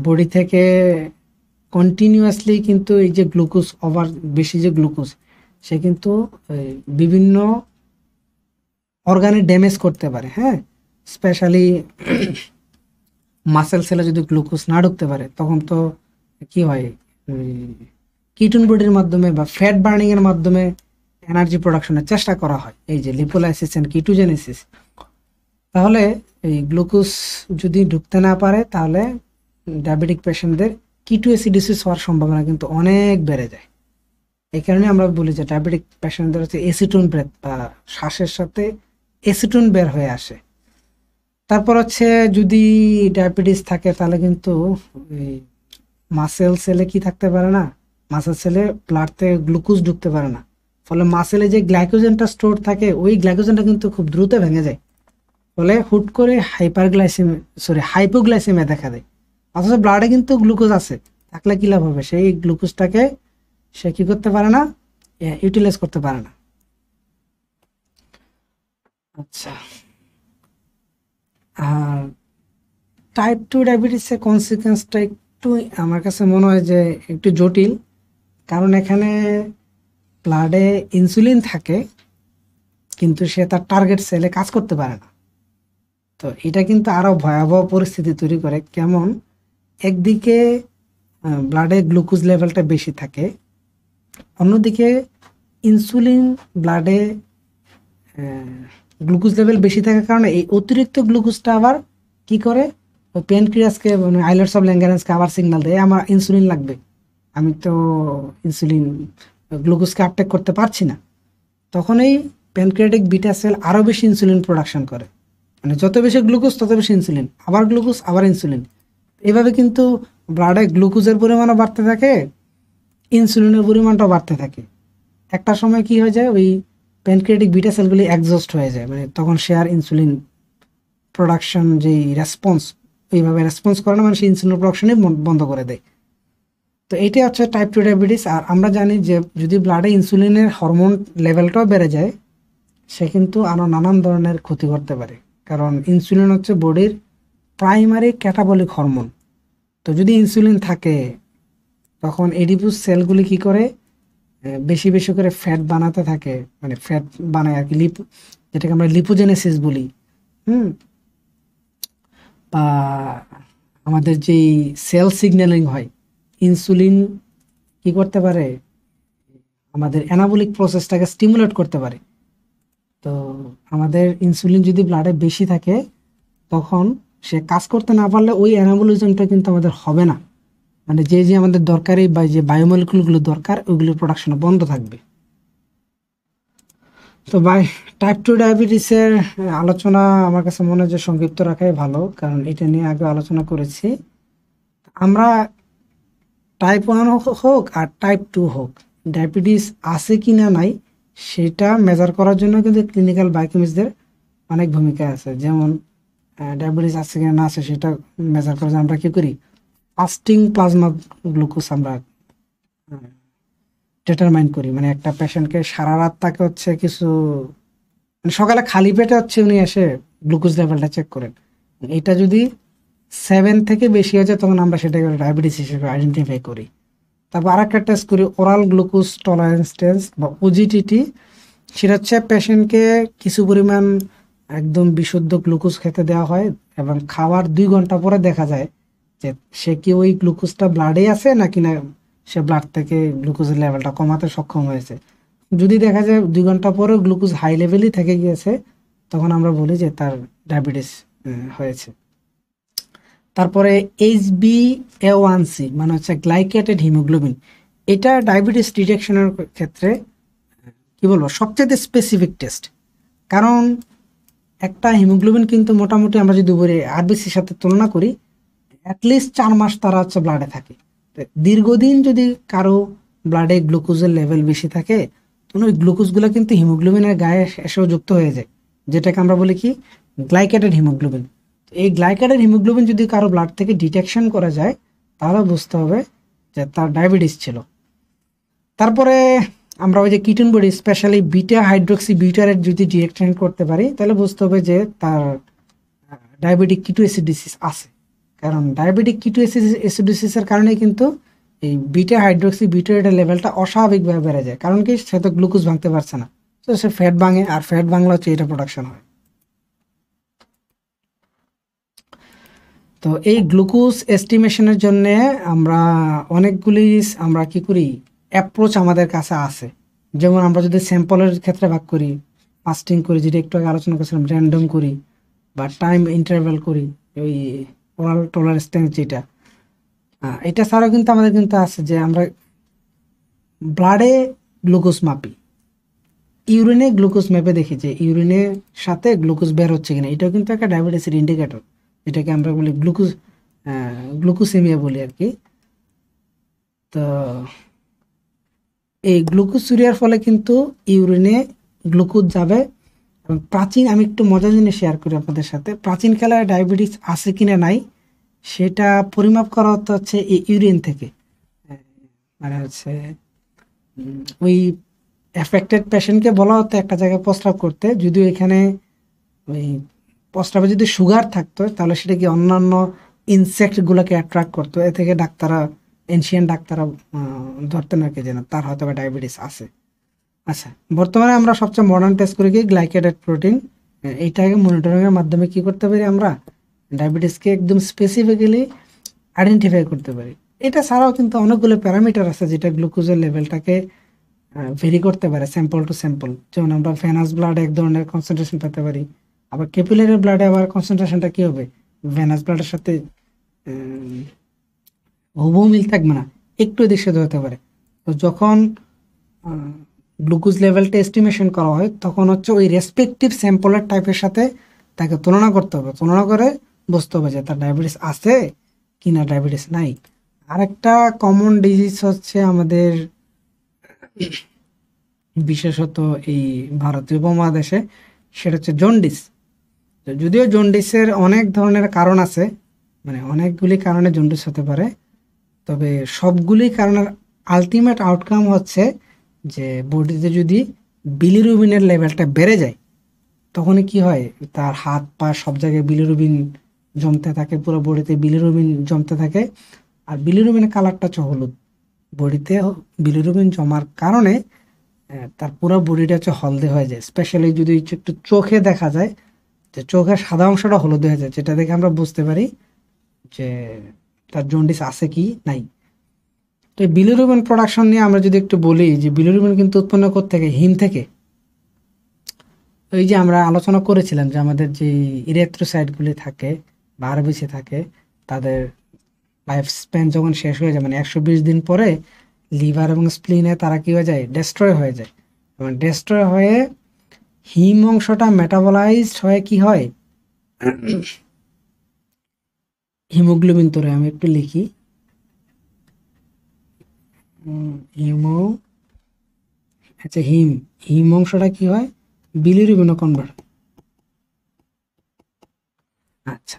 বডি থেকে কন্টিনিউয়াসলি কিন্তু এই যে গ্লুকোজ বেশি যে গ্লুকোজ, সে কিন্তু বিভিন্ন অর্গানে ড্যামেজ করতে পারে। হ্যাঁ, স্পেশালি মাসেল সেলে যদি গ্লুকোজ না ঢুকতে পারে তখন তো কি হয়, কিটোন বডির মাধ্যমে বা ফ্যাট বার্নিং এর মাধ্যমে এনার্জি প্রোডাকশনের চেষ্টা করা হয়, এই যে লিপোলাইসিস এন্ড কিটোজেনেসিস। তাহলে এই গ্লুকোজ যদি ঢুকতে না পারে তাহলে ডায়াবেটিক পেশেন্টদের কিটোএসিডোসিস হওয়ার সম্ভাবনা কিন্তু অনেক বেড়ে যায়। এই কারণে আমরা বলি যে ডায়াবেটিক পেশেন্টদের হচ্ছে এসিটোন ব্রেথ বা শ্বাসের সাথে এসিটোন বের হয়ে আসে। তারপর হচ্ছে যদি ডায়াবেটিস থাকে তাহলে কিন্তু মাসেল সেলে কি থাকতে পারে না, মাসেল সেলে ব্লাড থেকে গ্লুকোজ ঢুকতে পারে না, ফলে মাসেলে যে গ্লাইকোজেনটা স্টোর থাকে ওই গ্লাইকোজেনটা কিন্তু খুব দ্রুত ভেঙে যায়, ফলে হুট করে হাইপোগ্লাইসেমিয়া দেখা দেয়। অথচ ব্লাডে কিন্তু গ্লুকোজ আছে, থাকলে কি লাভ হবে, সেই গ্লুকোজটাকে সে কি করতে পারে না, ইউটিলাইজ করতে পারে না। আচ্ছা, আর টাইপ 2 ডায়াবেটিসের কনসিকুয়েন্সটা একটু আমার কাছে মনে হয় যে একটু জটিল, কারণ এখানে ব্লাডে ইনসুলিন থাকে কিন্তু সে তার টার্গেট সেলে কাজ করতে পারে না। তো এটা কিন্তু আরও ভয়াবহ পরিস্থিতি তৈরি করে। কেমন, একদিকে ব্লাডে গ্লুকোজ লেভেলটা বেশি থাকে, অন্যদিকে ইনসুলিন ব্লাডে গ্লুকোজ লেভেল বেশি থাকার কারণে এই অতিরিক্ত গ্লুকোজটা আবার কি করে, ওই প্যানক্রিয়াসকে মানে আইলেটস অফ ল্যাঙ্গারেন্সকে আবার সিগন্যাল দেয় আমার ইনসুলিন লাগবে, আমি তো ইনসুলিন গ্লুকোজকে আপটেক করতে পারছি না। তখন এই প্যানক্রিয়াটিক বিটা সেল আরও বেশি ইনসুলিন প্রোডাকশন করে, মানে যত বেশি গ্লুকোজ তত বেশি ইনসুলিন, আবার গ্লুকোজ আবার ইনসুলিন, এভাবে কিন্তু ব্লাডে গ্লুকোজের পরিমাণও বাড়তে থাকে, ইনসুলিনের পরিমাণটাও বাড়তে থাকে। একটা সময় কি হয়ে যায়, ওই প্যানক্রিয়াটিক বিটা সেলগুলি এক্সস্ট হয়ে যায়, মানে তখন সে আর ইনসুলিন প্রোডাকশন যেই রেসপন্স ওইভাবে রেসপন্স করে না, মানে সে ইনসুলিন প্রোডাকশনই বন্ধ করে দেয়। তো এইটাই হচ্ছে টাইপ 2 ডায়াবেটিস। আর আমরা জানি যে যদি ব্লাডে ইনসুলিনের হরমোন লেভেলটাও বেড়ে যায় সে কিন্তু আরও নানান ধরনের ক্ষতি করতে পারে, কারণ ইনসুলিন হচ্ছে বডির প্রাইমারি ক্যাটাবলিক হরমোন। তো যদি ইনসুলিন থাকে তখন এডিপুস সেলগুলি কি করে, বেশি বেশি করে ফ্যাট বানাতে থাকে, মানে ফ্যাট বানায় আর কি, যেটাকে আমরা লিপোজেনেসিস বলি। বা আমাদের যেই সেল সিগন্যালিং হয়, ইনসুলিন কি করতে পারে, আমাদের অ্যানাবলিক প্রসেসটাকে স্টিমুলেট করতে পারে। তো আমাদের ইনসুলিন যদি ব্লাডে বেশি থাকে, তখন সে কাজ করতে না পারলে ওই অ্যানাবলিজমটা কিন্তু আমাদের হবে না, মানে যে যে আমাদের দরকারি বা যে বায়োমলিকুলগুলো দরকার ওইগুলোর প্রোডাকশন বন্ধ থাকবে। তো ভাই, টাইপ 2 ডায়াবেটিসের আলোচনা আমার কাছে মনে হয় যে সংক্ষিপ্ত রাখাই ভালো, কারণ এটা নিয়ে আগে আলোচনা করেছি। আমরা টাইপ 1 হোক আর টাইপ 2 হোক, ডায়াবেটিস আছে কি না নাই সেটা মেজার করার জন্য কিন্তু ক্লিনিক্যাল বায়োকেমিস্টদের অনেক ভূমিকা আছে। যেমন ডায়াবেটিস আছে কি না আছে সেটা মেজার করার জন্য আমরা কি করি, ফাস্টিং প্লাজমা গ্লুকোজ আমরা ডিটারমাইন করি। মানে একটা পেশেন্টকে সারা রাত তাকে হচ্ছে কিছু, মানে সকালে খালি পেটে হচ্ছে উনি এসে গ্লুকোজ লেভেলটা চেক করেন, এটা যদি 7 থেকে বেশি হয়ে যায় তখন আমরা সেটাকে ডায়াবেটিস হিসেবে আইডেন্টিফাই করি। তারপর আরেকটা টেস্ট করি ওরাল গ্লুকোজ টলারেন্স টেস্ট বা ওজিটিটি। সেটা হচ্ছে পেশেন্টকে কিছু পরিমাণ একদম বিশুদ্ধ গ্লুকোজ খেতে দেওয়া হয় এবং খাওয়ার 2 ঘন্টা পরে দেখা যায় যে সে কি ওই গ্লুকোজটা ব্লাডে আছে নাকি না সে ব্লাড থেকে গ্লুকোজের লেভেলটা কমাতে সক্ষম হয়েছে। যদি দেখা যায় 2 ঘন্টা পরেও গ্লুকোজ হাই লেভেলই থেকে গিয়েছে, তখন আমরা বলি যে তার ডায়াবেটিস হয়েছে। তারপরে HbA1c মানে হচ্ছে গ্লাইকেটেড হিমোগ্লোবিন, এটা ডায়াবেটিস ডিটেকশনের ক্ষেত্রে কি বলবো সবচেয়ে স্পেসিফিক টেস্ট। কারণ একটা হিমোগ্লোবিন কিন্তু মোটামুটি আমরা যদি বলি আরবিসির সাথে তুলনা করি, অ্যাটলিস্ট 4 মাস তারা হচ্ছে ব্লাডে থাকে। তো দীর্ঘদিন যদি কারো ব্লাডে গ্লুকোজের লেভেল বেশি থাকে, তখন ওই গ্লুকোজগুলো কিন্তু হিমোগ্লোবিনের গায়ে এসেও যুক্ত হয়ে যায়, যেটাকে আমরা বলি কি গ্লাইকেটেড হিমোগ্লোবিন। এই গ্লাইকেটেড হিমোগ্লোবিন যদি কারো ব্লাড থেকে ডিটেকশন করা যায়, তাহলে বুঝতে হবে যে তার ডায়াবেটিস ছিল। তারপরে আমরা ওই যে ketone body, specially beta hydroxy butyrate যদি ডিটেকশন করতে পারি, তাহলে বুঝতে হবে যে তার ডায়াবেটিক কিটোএসিডিসিস আছে। কারণ ডায়াবেটিক কিটোএসিডিসিসের কারণে কিন্তু এই বিটা হাইড্রোক্সি বিউটারেটের লেভেলটা অস্বাভাবিকভাবে বেড়ে যায়। কারণ কি, সে তো গ্লুকোজ ভাঙতে পারছে না, তো সে ফ্যাট ভাঙে, আর ফ্যাট ভাঙলে হচ্ছে এটা প্রোডাকশন হয়। তো এই গ্লুকোজ এস্টিমেশনের জন্য আমরা অনেকগুলি আমরা কি করি অ্যাপ্রোচ আমাদের কাছে আছে। যেমন আমরা যদি স্যাম্পলের ক্ষেত্রে ভাগ করি, ফাস্টিং করি, যেটা একটু আগে আলোচনা করছিলাম, র্যান্ডম করি, বা টাইম ইন্টারভ্যাল করি, ওই ওরাল টলারেন্স টেস্ট যেটা। এটা ছাড়াও কিন্তু আমাদের কিন্তু আছে যে আমরা ব্লাডে গ্লুকোজ মাপি, ইউরিনে গ্লুকোজ মেপে দেখি যে ইউরিনের সাথে গ্লুকোজ বের হচ্ছে কিনা, এটাও কিন্তু একটা ডায়াবেটিসের ইন্ডিকেটর, যেটাকে আমরা বলি গ্লুকোসেমিয়া বলি আর কি। তো এই গ্লুকোজ চুরিয়ার ফলে কিন্তু ইউরিনে গ্লুকোজ যাবে। এবং প্রাচীন, আমি একটু মজার জিনিস শেয়ার করি আপনাদের সাথে, প্রাচীন কালে ডায়াবেটিস আছে কিনা নাই সেটা পরিমাপ করা হতো হচ্ছে এই ইউরিন থেকে। মানে হচ্ছে ওই এফেক্টেড পেশেন্টকে বলা হতো একটা জায়গায় প্রস্রাব করতে, যদিও এখানে ওই প্রস্রাবে যদি সুগার থাকতো তাহলে সেটা কি অন্যান্য ইনসেক্টগুলোকে অ্যাট্রাক্ট করতো, এ থেকে ডাক্তাররা, এনশিয়ান ডাক্তাররা ধরতেন আর কি যেন তার হয়তো বা ডায়াবেটিস আছে। আচ্ছা, বর্তমানে আমরা সবচেয়ে মডার্ন টেস্ট করি কি গ্লাইকেটেড প্রোটিন। এইটাকে মনিটরিংয়ের মাধ্যমে কি করতে পারি, আমরা ডায়াবেটিসকে একদম স্পেসিফিক্যালি আইডেন্টিফাই করতে পারি। এটা ছাড়াও কিন্তু অনেকগুলো প্যারামিটার আছে যেটা গ্লুকোজের লেভেলটাকে ভেরি করতে পারে স্যাম্পল টু স্যাম্পল। যেমন আমরা ভেনাস ব্লাডে এক ধরনের কনসেন্ট্রেশন পেতে পারি, আবার ক্যাপিলারি ব্লাডে আবার কনসেন্ট্রেশনটা কি হবে, ভেনাস ব্লাডের সাথে হুবহু মিল থাকবে না, একটু এদিক সেদিক হতে পারে। তো যখন গ্লুকোজ লেভেলটা এস্টিমেশন করা হয়, তখন হচ্ছে ওই রেসপেক্টিভ স্যাম্পলের টাইপের সাথে তাকে তুলনা করতে হবে, তুলনা করে বুঝতে হবে যে তার ডায়াবেটিস আছে কি না ডায়াবেটিস নাই। আরেকটা কমন ডিজিজ হচ্ছে আমাদের বিশেষত এই ভারতীয় উপমহাদেশে, সেটা হচ্ছে জন্ডিস। তো যদিও জন্ডিসের অনেক ধরনের কারণ আছে, মানে অনেকগুলি কারণে জন্ডিস হতে পারে, তবে সবগুলি কারণের আলটিমেট আউটকাম হচ্ছে যে বডিতে যদি বিলিরুবিনের লেভেলটা বেড়ে যায়, তখনই কি হয়, তার হাত পা সব জায়গায় বিলিরুবিন জমতে থাকে, পুরো বডিতে বিলিরুবিন জমতে থাকে। আর বিলিরুবিনের কালারটা হচ্ছে হলুদ। বডিতে বিলিরুবিন জমার কারণে তার পুরো বডিটা হচ্ছে হলদে হয়ে যায়। স্পেশালি যদি একটু চোখে দেখা যায় যে চোখের সাদা অংশটা হলুদ হয়ে যায়, যেটা দেখে আমরা বুঝতে পারি যে তার জন্ডিস আছে কি নাই। তো এই বিলিরুবিন প্রোডাকশন নিয়ে আমরা যদি একটু বলি, যে বিলিরুবিন কিন্তু উৎপন্ন করতে থেকে হিম থেকে। ওই যে আমরা আলোচনা করেছিলাম যে আমাদের যে ইরেথ্রোসাইটগুলি থাকে বা আরবিসি থাকে, তাদের লাইফ স্প্যান যখন শেষ হয়ে যায়, মানে 120 দিন পরে লিভার এবং স্প্লিনে তারা কি হয়ে যায়, ডেস্ট্রয় হয়ে যায়। এবং ডেস্ট্রয় হয়ে হিম অংশটা মেটাবলাইজড হয়ে কি হয়, হিমোগ্লোবিন তৈরি। আমি একটু লিখি, হিমো, আচ্ছা হিম, হিম অংশটা কি হয়, বিলিরুবিনে কনভার্ট। আচ্ছা,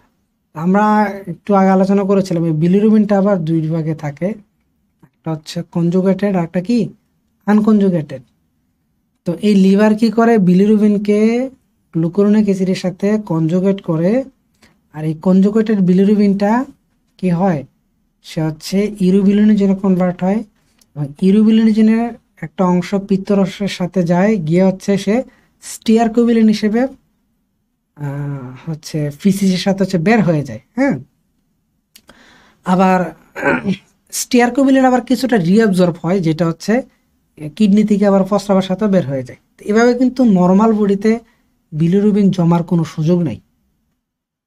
আমরা একটু আগে আলোচনা করেছিলাম এই বিলিরুবিনটা আবার দুই ভাগে থাকে, একটা হচ্ছে কনজুগেটেড আর একটা কি আনকনজুগেটেড। তো এই লিভার কি করে, বিলিরুবিনকে গ্লুকুরোনিক অ্যাসিডের সাথে কনজুগেট করে। আর এই কনজুগেটেড বিলিরুবিনটা কি হয়, সে হচ্ছে ইউরোবিলিনোজেনে কনভার্ট হয়। এবং ইউরোবিলিনোজেনের একটা অংশ পিত্তরসের সাথে যায়, গিয়ে হচ্ছে সে স্টিয়ারকোবিলিন হিসেবে হচ্ছে ফিসিসের সাথে হচ্ছে বের হয়ে যায়। হ্যাঁ, আবার স্টিয়ারকোবিলিন আবার কিছুটা রিঅ্যাবজর্ব হয়, যেটা হচ্ছে কিডনি থেকে আবার প্রস্রাবের সাথে বের হয়ে যায়। এভাবে কিন্তু নর্মাল বডিতে বিলিরুবিন জমার কোনো সুযোগ নেই।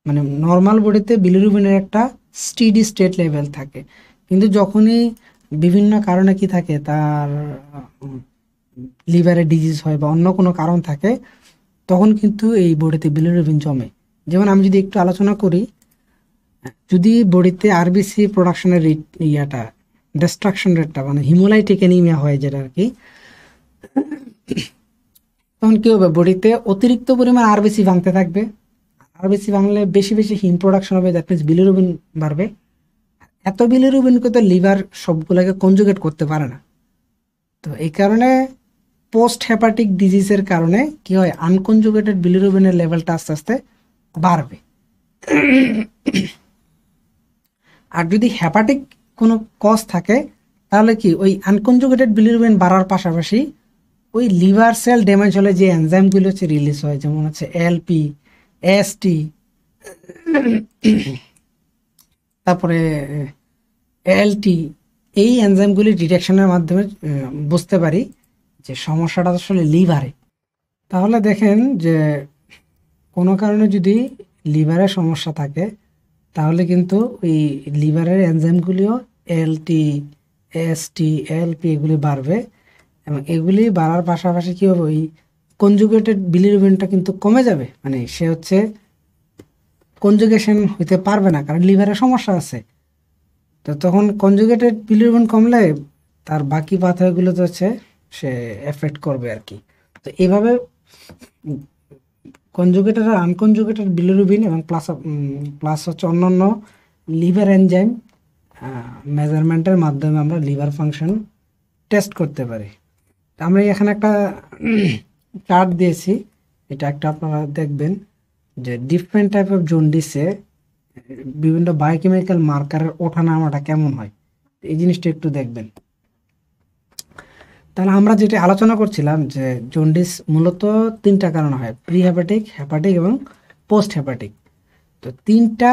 মানে নর্মাল বডিতে বিলিরুবিনের একটা স্টেডি স্টেট লেভেল থাকে, কিন্তু যখনই বিভিন্ন কারণে কি থাকে, তার লিভারে ডিজিজ হয় বা অন্য কোনো কারণ থাকে, তখন কিন্তু এই বডিতে বিলিরুবিন জমে। যেমন আমি যদি একটু আলোচনা করি, যদি বডিতে আরবিসি প্রোডাকশনের ইয়াটা, ডিস্ট্রাকশন রেটটা, মানে হিমোলাইটিক অ্যানিমিয়া হয় যেটা আর কি, তখন কি হবে, বডিতে অতিরিক্ত পরিমাণ আরবিসি ভাঙতে থাকবে। আরবিসি ভাঙলে বেশি বেশি হিম প্রোডাকশন হবে, দ্যাট মিনস বিলিরুবিন বাড়বে। এত বিলিরুবিনকে তো লিভার সবগুলোকে কনজুগেট করতে পারে না। তো এই কারণে পোস্ট হেপাটিক ডিজিজের কারণে কি হয়, আনকনজুগেটেড বিলিরুবিনের লেভেলটা আস্তে আস্তে বাড়বে। আর যদি হেপাটিক কোনো কজ থাকে, তাহলে কি ওই আনকনজুগেটেড বিলিরুবিন বাড়ার পাশাপাশি ওই লিভার সেল ড্যামেজ হলে যে এনজাইমগুলো হচ্ছে রিলিজ হয়, যেমন হচ্ছে এলপি, এসটি, তারপরে এলটি, এই এনজাইমগুলি ডিটেকশনের মাধ্যমে বুঝতে পারি যে সমস্যাটা আসলে লিভারে। তাহলে দেখেন যে কোনো কারণে যদি লিভারের সমস্যা থাকে, তাহলে কিন্তু ওই লিভারের এনজাইমগুলিও এলটি, এসটি, এলপি এগুলি বাড়বে। এবং এগুলি বাড়ার পাশাপাশি কী হবে, ওই কনজুগেটেড বিলিরুবিনটা কিন্তু কমে যাবে। মানে সে হচ্ছে কনজুগেশন হইতে পারবে না, কারণ লিভারের সমস্যা আছে। তো তখন কনজুগেটেড বিলিরুবিন কমলে তার বাকি পাথওয়েগুলো তো হচ্ছে সে এফেক্ট করবে আর কি। তো এইভাবে কনজুগেটেড আর আনকনজুগেটেড বিলিরুবিন এবং প্লাস হচ্ছে অন্যান্য লিভার এনজাইম মেজারমেন্টের মাধ্যমে আমরা লিভার ফাংশন টেস্ট করতে পারি। আমরা এখানে একটা চার্ট দিয়েছি, এটা একটা আপনারা দেখবেন যে ডিফারেন্ট টাইপ অফ জন্ডিসে বিভিন্ন বায়োকেমিক্যাল মার্কারের ওঠানামাটা কেমন হয়, এই জিনিসটা একটু দেখবেন। তাহলে আমরা যেটা আলোচনা করছিলাম যে জন্ডিস মূলত তিনটা কারণ হয়, প্রি হেপাটিক, হেপাটিক এবং পোস্ট হেপাটিক। তো তিনটা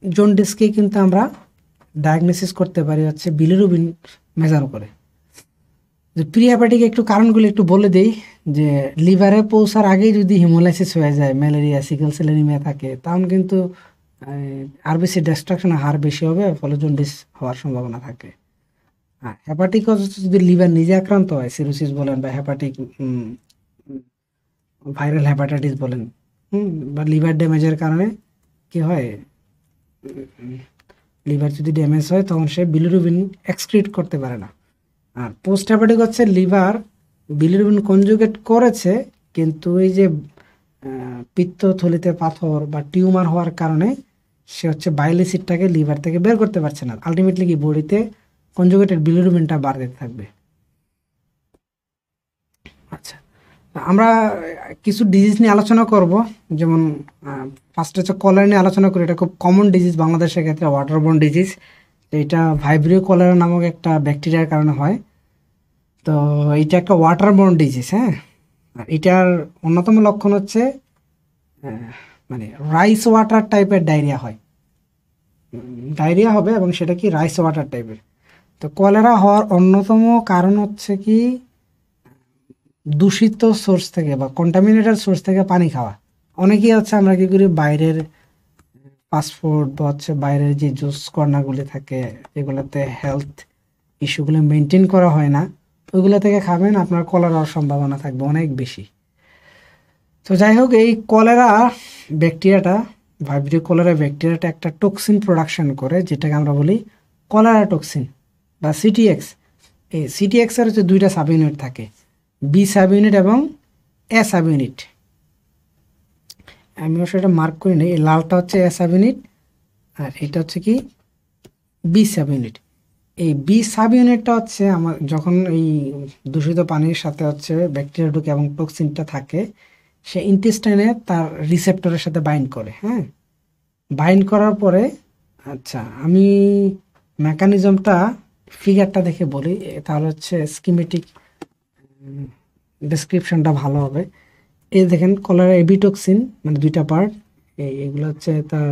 জন্ডিসকে কিন্তু আমরা ডায়াগনোসিস করতে পারি হচ্ছে বিলিরুবিন মেজার করে। যে প্রি হেপাটিক একটু কারণগুলো একটু বলে দেই, যে লিভারে পৌঁছার আগেই যদি হিমোলাইসিস হয়ে যায়, ম্যালেরিয়া, সিকেল সেল অ্যানিমিয়া থাকে, তখন কিন্তু আরবিসি ডিস্ট্রাকশনের হার বেশি হবে, ফলে জন্ডিস হওয়ার সম্ভাবনা থাকে। হ্যাঁ, হেপাটিক যদি লিভার নিজে আক্রান্ত হয়, সিরোসিস বলেন বা হেপাটিক ভাইরাল হেপাটাইটিস বলেন, বা লিভার ড্যামেজের কারণে কি হয়, লিভার যদি ড্যামেজ হয় তখন সে বিলিরুবিন এক্সক্রিট করতে পারে না। আর পোস্ট হেপাটিক হচ্ছে লিভার বিলিরুবিন কনজুগেট করেছে, কিন্তু এই যে পিত্তথলিতে পাথর বা টিউমার হওয়ার কারণে সে হচ্ছে বাইল অ্যাসিডটাকে লিভার থেকে বের করতে পারছে না। আলটিমেটলি কি বডিতে কনজুগেটেড বিলিরুবিনটা বাড়তে থাকবে। আচ্ছা, আমরা কিছু ডিজিজ নিয়ে আলোচনা করব। যেমন ফার্স্ট হচ্ছে কলেরা নিয়ে আলোচনা করি, এটা খুব কমন ডিজিজ বাংলাদেশের ক্ষেত্রে, ওয়াটারবোর্ন ডিজিজ। এটা ভাইব্রিও কলেরা নামক একটা ব্যাকটেরিয়ার কারণে হয়। তো এটা একটা ওয়াটারবোর্ন ডিজিজ। হ্যাঁ, আর এটার অন্যতম লক্ষণ হচ্ছে মানে রাইস ওয়াটার টাইপের ডায়রিয়া হয়, ডায়রিয়া হবে এবং সেটা কি রাইস ওয়াটার টাইপের। তো কলেরা হওয়ার অন্যতম কারণ হচ্ছে কি দূষিত সোর্স থেকে বা কন্টামিনেটেড সোর্স থেকে পানি খাওয়া। অনেকেই হচ্ছে আমরা কি করি বাইরের ফাস্টফুড বা হচ্ছে বাইরের যে জুস কর্নারগুলি থাকে এগুলোতে হেলথ ইস্যুগুলো মেনটেন করা হয় না, ওইগুলো থেকে খাবেন, আপনার কলেরার সম্ভাবনা থাকবে অনেক বেশি। তো যাই হোক, এই কলেরা ব্যাকটেরিয়াটা, ভাইব্রিও কলেরা ব্যাকটেরিয়াটা একটা টক্সিন প্রোডাকশন করে যেটাকে আমরা বলি কলেরা টক্সিন বা সিটিএক্স। এই সিটিএক্স এর হচ্ছে দুইটা সাব ইউনিট থাকে, বি সাব ইউনিট এবং এ সাব ইউনিট। আমি অবশ্য এটা মার্ক করি নাই, এই লালটা হচ্ছে এ সাব ইউনিট আর এটা হচ্ছে কি বি সাব ইউনিট। এই বি সাব ইউনিটটা হচ্ছে আমার যখন এই দূষিত পানির সাথে হচ্ছে ব্যাকটেরিয়া ঢুকে এবং টক্সিনটা থাকে, সে ইন্টেস্টাইনে তার রিসেপ্টরের সাথে বাইন্ড করে। হ্যাঁ, বাইন্ড করার পরে, আচ্ছা আমি মেকানিজমটা ফিগারটা দেখে বলি, তাহলে হচ্ছে স্কিমেটিক ডেসক্রিপশনটা ভালো হবে। এই দেখেন কলেরা এবিটক্সিন মানে দুইটা পার্ট, এগুলো হচ্ছে তার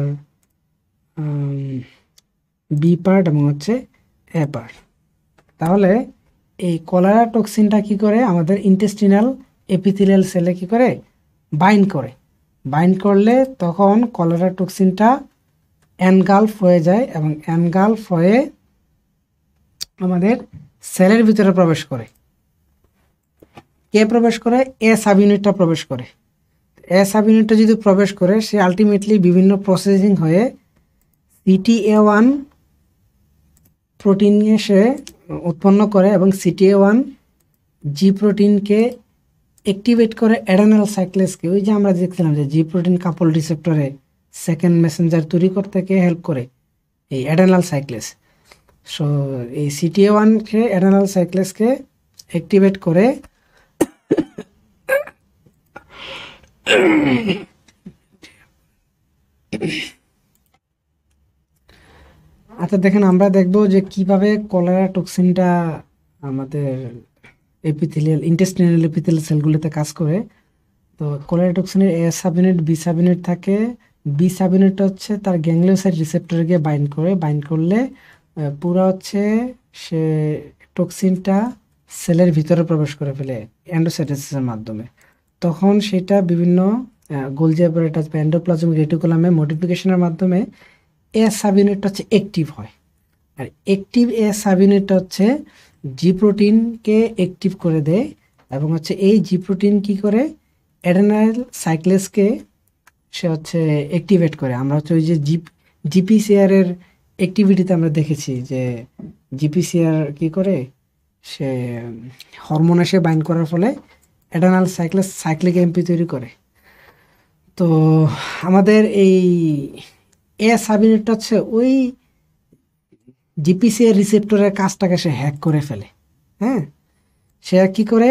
বি পার্ট এবং হচ্ছে এ পার্ট। তাহলে এই কলেরা টক্সিনটা কি করে আমাদের ইন্টেস্টিনাল এপিথেলিয়াল সেলে কি করে বাইন্ড করে, বাইন্ড করলে তখন কলেরা টক্সিনটা এনগালফ হয়ে যায় এবং এনগালফ হয়ে আমাদের সেলের ভিতরে প্রবেশ করে। কে প্রবেশ করে? এ সাব ইউনিটটা প্রবেশ করে। এ সাব ইউনিটটা যদি প্রবেশ করে, সে আলটিমেটলি বিভিন্ন প্রসেসিং হয়ে CTA1 প্রোটিন সে উৎপন্ন করে এবং CTA1 জি প্রোটিনকে অ্যাক্টিভেট করে অ্যাডেনাল সাইক্লেসকে। ওই যে আমরা দেখছিলাম যে জি প্রোটিন কাপল রিসেপ্টরে সেকেন্ড মেসেঞ্জার তৈরি করতে কে হেল্প করে? এই অ্যাডেনাল সাইক্লেস। সো এই CTA1কে অ্যাডেনাল সাইক্লেসকে অ্যাক্টিভেট করে আচ্ছা দেখেন, আমরা দেখব যে কিভাবে কলেরা টক্সিনটা আমাদের এপিথেলিয়াল ইন্টেস্টিনাল এপিথেলিয়াল সেলগুলোতে কাজ করে। তো কলেরা টক্সিনের a subunit b subunit থাকে। বি সাব ইউনিট হচ্ছে তার গ্যাংলিওসাইট রিসেপ্টরে গিয়ে বাইন্ড করে, বাইন্ড করলে পুরো হচ্ছে সে টক্সিনটা সেলের ভিতরে প্রবেশ করে ফেলে এন্ডোসাইটোসিসের মাধ্যমে। তখন সেটা বিভিন্ন গোলজি অ্যাপারেটাস বা এন্ডোপ্লাজমিক রেটিকুলামে মডিফিকেশনের মাধ্যমে এ সাব ইউনিটটা হচ্ছে অ্যাক্টিভ হয়। আর অ্যাক্টিভ এ সাব ইউনিটটা হচ্ছে জি প্রোটিনকে অ্যাক্টিভ করে দেয় এবং হচ্ছে এই জি প্রোটিন কি করে অ্যাডেনাল সাইক্লেসকে সে হচ্ছে অ্যাক্টিভেট করে। আমরা হচ্ছে ওই যে জিপিসিআর এর অ্যাক্টিভিটিতে আমরা দেখেছি যে জিপিসিআর কি করে, সে হরমোন এসে বাইন্ড করার ফলে অ্যাডেনাল সাইক্লেস সাইক্লিক এমপি তৈরি করে। তো আমাদের এই এ সাব ইউনিটটা হচ্ছে ওই জিপিসিআর রিসেপ্টরের কাজটাকে সে হ্যাক করে ফেলে। হ্যাঁ, সে কি করে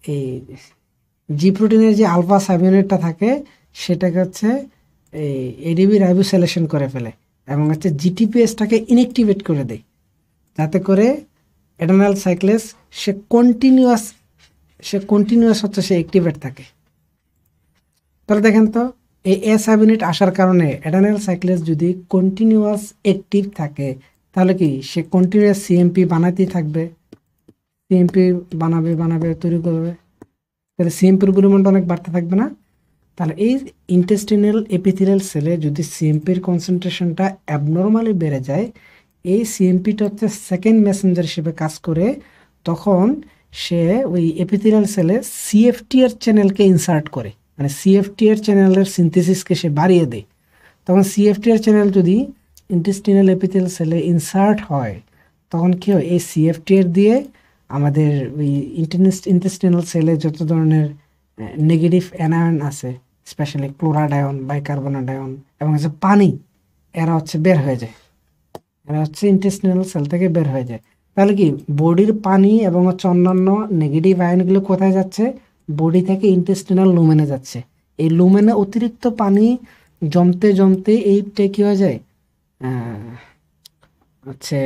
এই জি প্রোটিনের যে আলফা সাব ইউনিটটা থাকে সেটাকে হচ্ছে এই এডিবি রাইবোসাইলেশন করে ফেলে এবং হচ্ছে জিটিপিএসটাকে ইনঅ্যাক্টিভেট করে দেয়, যাতে করে অ্যাডেনাল সাইক্লেস সে কন্টিনিউয়াস হচ্ছে সে অ্যাক্টিভেট থাকে। তাহলে দেখেন তো এই এ সাব ইউনিট আসার কারণে অ্যাডেনাল সাইক্লেস যদি কন্টিনিউয়াস অ্যাক্টিভ থাকে তাহলে কি সে কন্টিনিউয়াস সিএমপি বানাতেই থাকবে, সিএমপি বানাবে তৈরি করবে, তাহলে সিএমপির পরিমাণটা অনেক বাড়তে থাকবে না? তাহলে এই ইন্টেস্টিনাল এপিথেলিয়াল সেলে যদি সিএমপির কনসেন্ট্রেশনটা অ্যাবনর্মালি বেড়ে যায়, এই সিএমপিটা হচ্ছে সেকেন্ড মেসেঞ্জার হিসেবে কাজ করে, তখন সে ওই এপিথেলিয়াল সেলে সিএফটিআর চ্যানেলকে ইনসার্ট করে, মানে সিএফটিআর চ্যানেলের সিনথেসিসকে সে বাড়িয়ে দেয়। তখন সিএফটিআর চ্যানেল যদি ইন্টেস্টিনাল এপিথেলিয়াল সেলে ইনসার্ট হয় তখন কি হয়, এই সিএফটিআর দিয়ে আমাদের ওই ইন্টেস্টিনাল সেলে যত ধরনের নেগেটিভ অ্যানায়ন আছে, specially chloride ion, bicarbonate ion এবং হচ্ছে পানি, এরা হচ্ছে বের হয়ে যায়, এরা হচ্ছে ইন্টেস্টিনাল সেল থেকে বের হয়ে যায়। তাহলে কি বডির পানি এবং হচ্ছে অন্যান্য নেগেটিভ আয়নগুলো কোথায় যাচ্ছে? বডি থেকে ইন্টেস্টিনাল লুমেনে যাচ্ছে। এই লুমেনে অতিরিক্ত পানি জমতে জমতে এইটা কি হয়ে যায়, হচ্ছে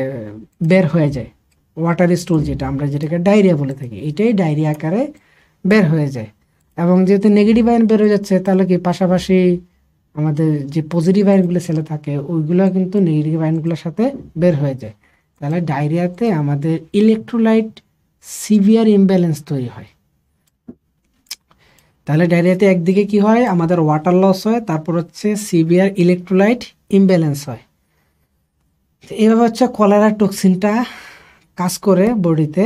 বের হয়ে যায়। ওয়াটার স্টুল যেটা আমরা যেটাকে ডায়রিয়া বলে থাকি, এটাই ডায়রিয়া আকারে বের হয়ে যায়। এবং যেহেতু নেগেটিভ আয়ন বের হয়ে যাচ্ছে, তাহলে কি পাশাপাশি আমাদের যে পজিটিভ আয়নগুলো সেলে থাকে ওইগুলো কিন্তু নেগেটিভ আয়নগুলোর সাথে বের হয়ে যায়। তাহলে ডায়রিয়াতে আমাদের ইলেকট্রোলাইট সিভিয়ার ইমব্যালেন্স তৈরি হয়। তাহলে ডায়রিয়াতে একদিকে কি হয়, আমাদের ওয়াটার লস হয়, তারপর হচ্ছে সিভিয়ার ইলেকট্রোলাইট ইমব্যালেন্স হয়। এইভাবে হচ্ছে কলেরা টক্সিনটা কাজ করে বডিতে।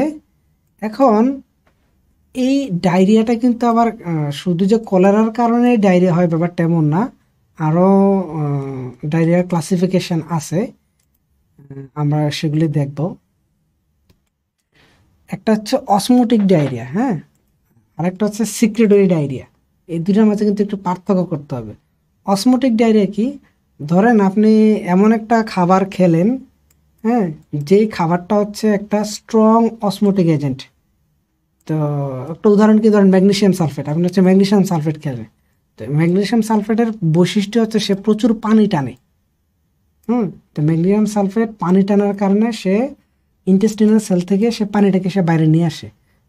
এখন এই ডায়রিয়াটা কিন্তু আবার শুধু যে কলেরার কারণে ডায়রিয়া হয় ব্যাপারটা এমন না, আরও ডায়রিয়ার ক্লাসিফিকেশন আছে, আমরা সেগুলি দেখব। একটা হচ্ছে অসমোটিক ডায়রিয়া, হ্যাঁ, আরেকটা হচ্ছে সিক্রেটরি ডায়রিয়া। এই দুটোর মাঝে কিন্তু একটু পার্থক্য করতে হবে। অসমোটিক ডায়রিয়া কি, ধরেন আপনি এমন একটা খাবার খেলেন, হ্যাঁ, যেই খাবারটা হচ্ছে একটা স্ট্রং অসমোটিক এজেন্ট। তো একটা উদাহরণ কি, ধরেন ম্যাগনেসিয়াম সালফেট, আপনি হচ্ছে ম্যাগনেসিয়াম সালফেট খেলেন। তো ম্যাগনেসিয়াম সালফেটের বৈশিষ্ট্য হচ্ছে সে প্রচুর পানি টানে। তো ম্যাগনেসিয়াম সালফেট পানি টানার কারণে সে ইন্টেস্টিনাল সেল থেকে সে পানিটাকে সে বাইরে নিয়ে আসে,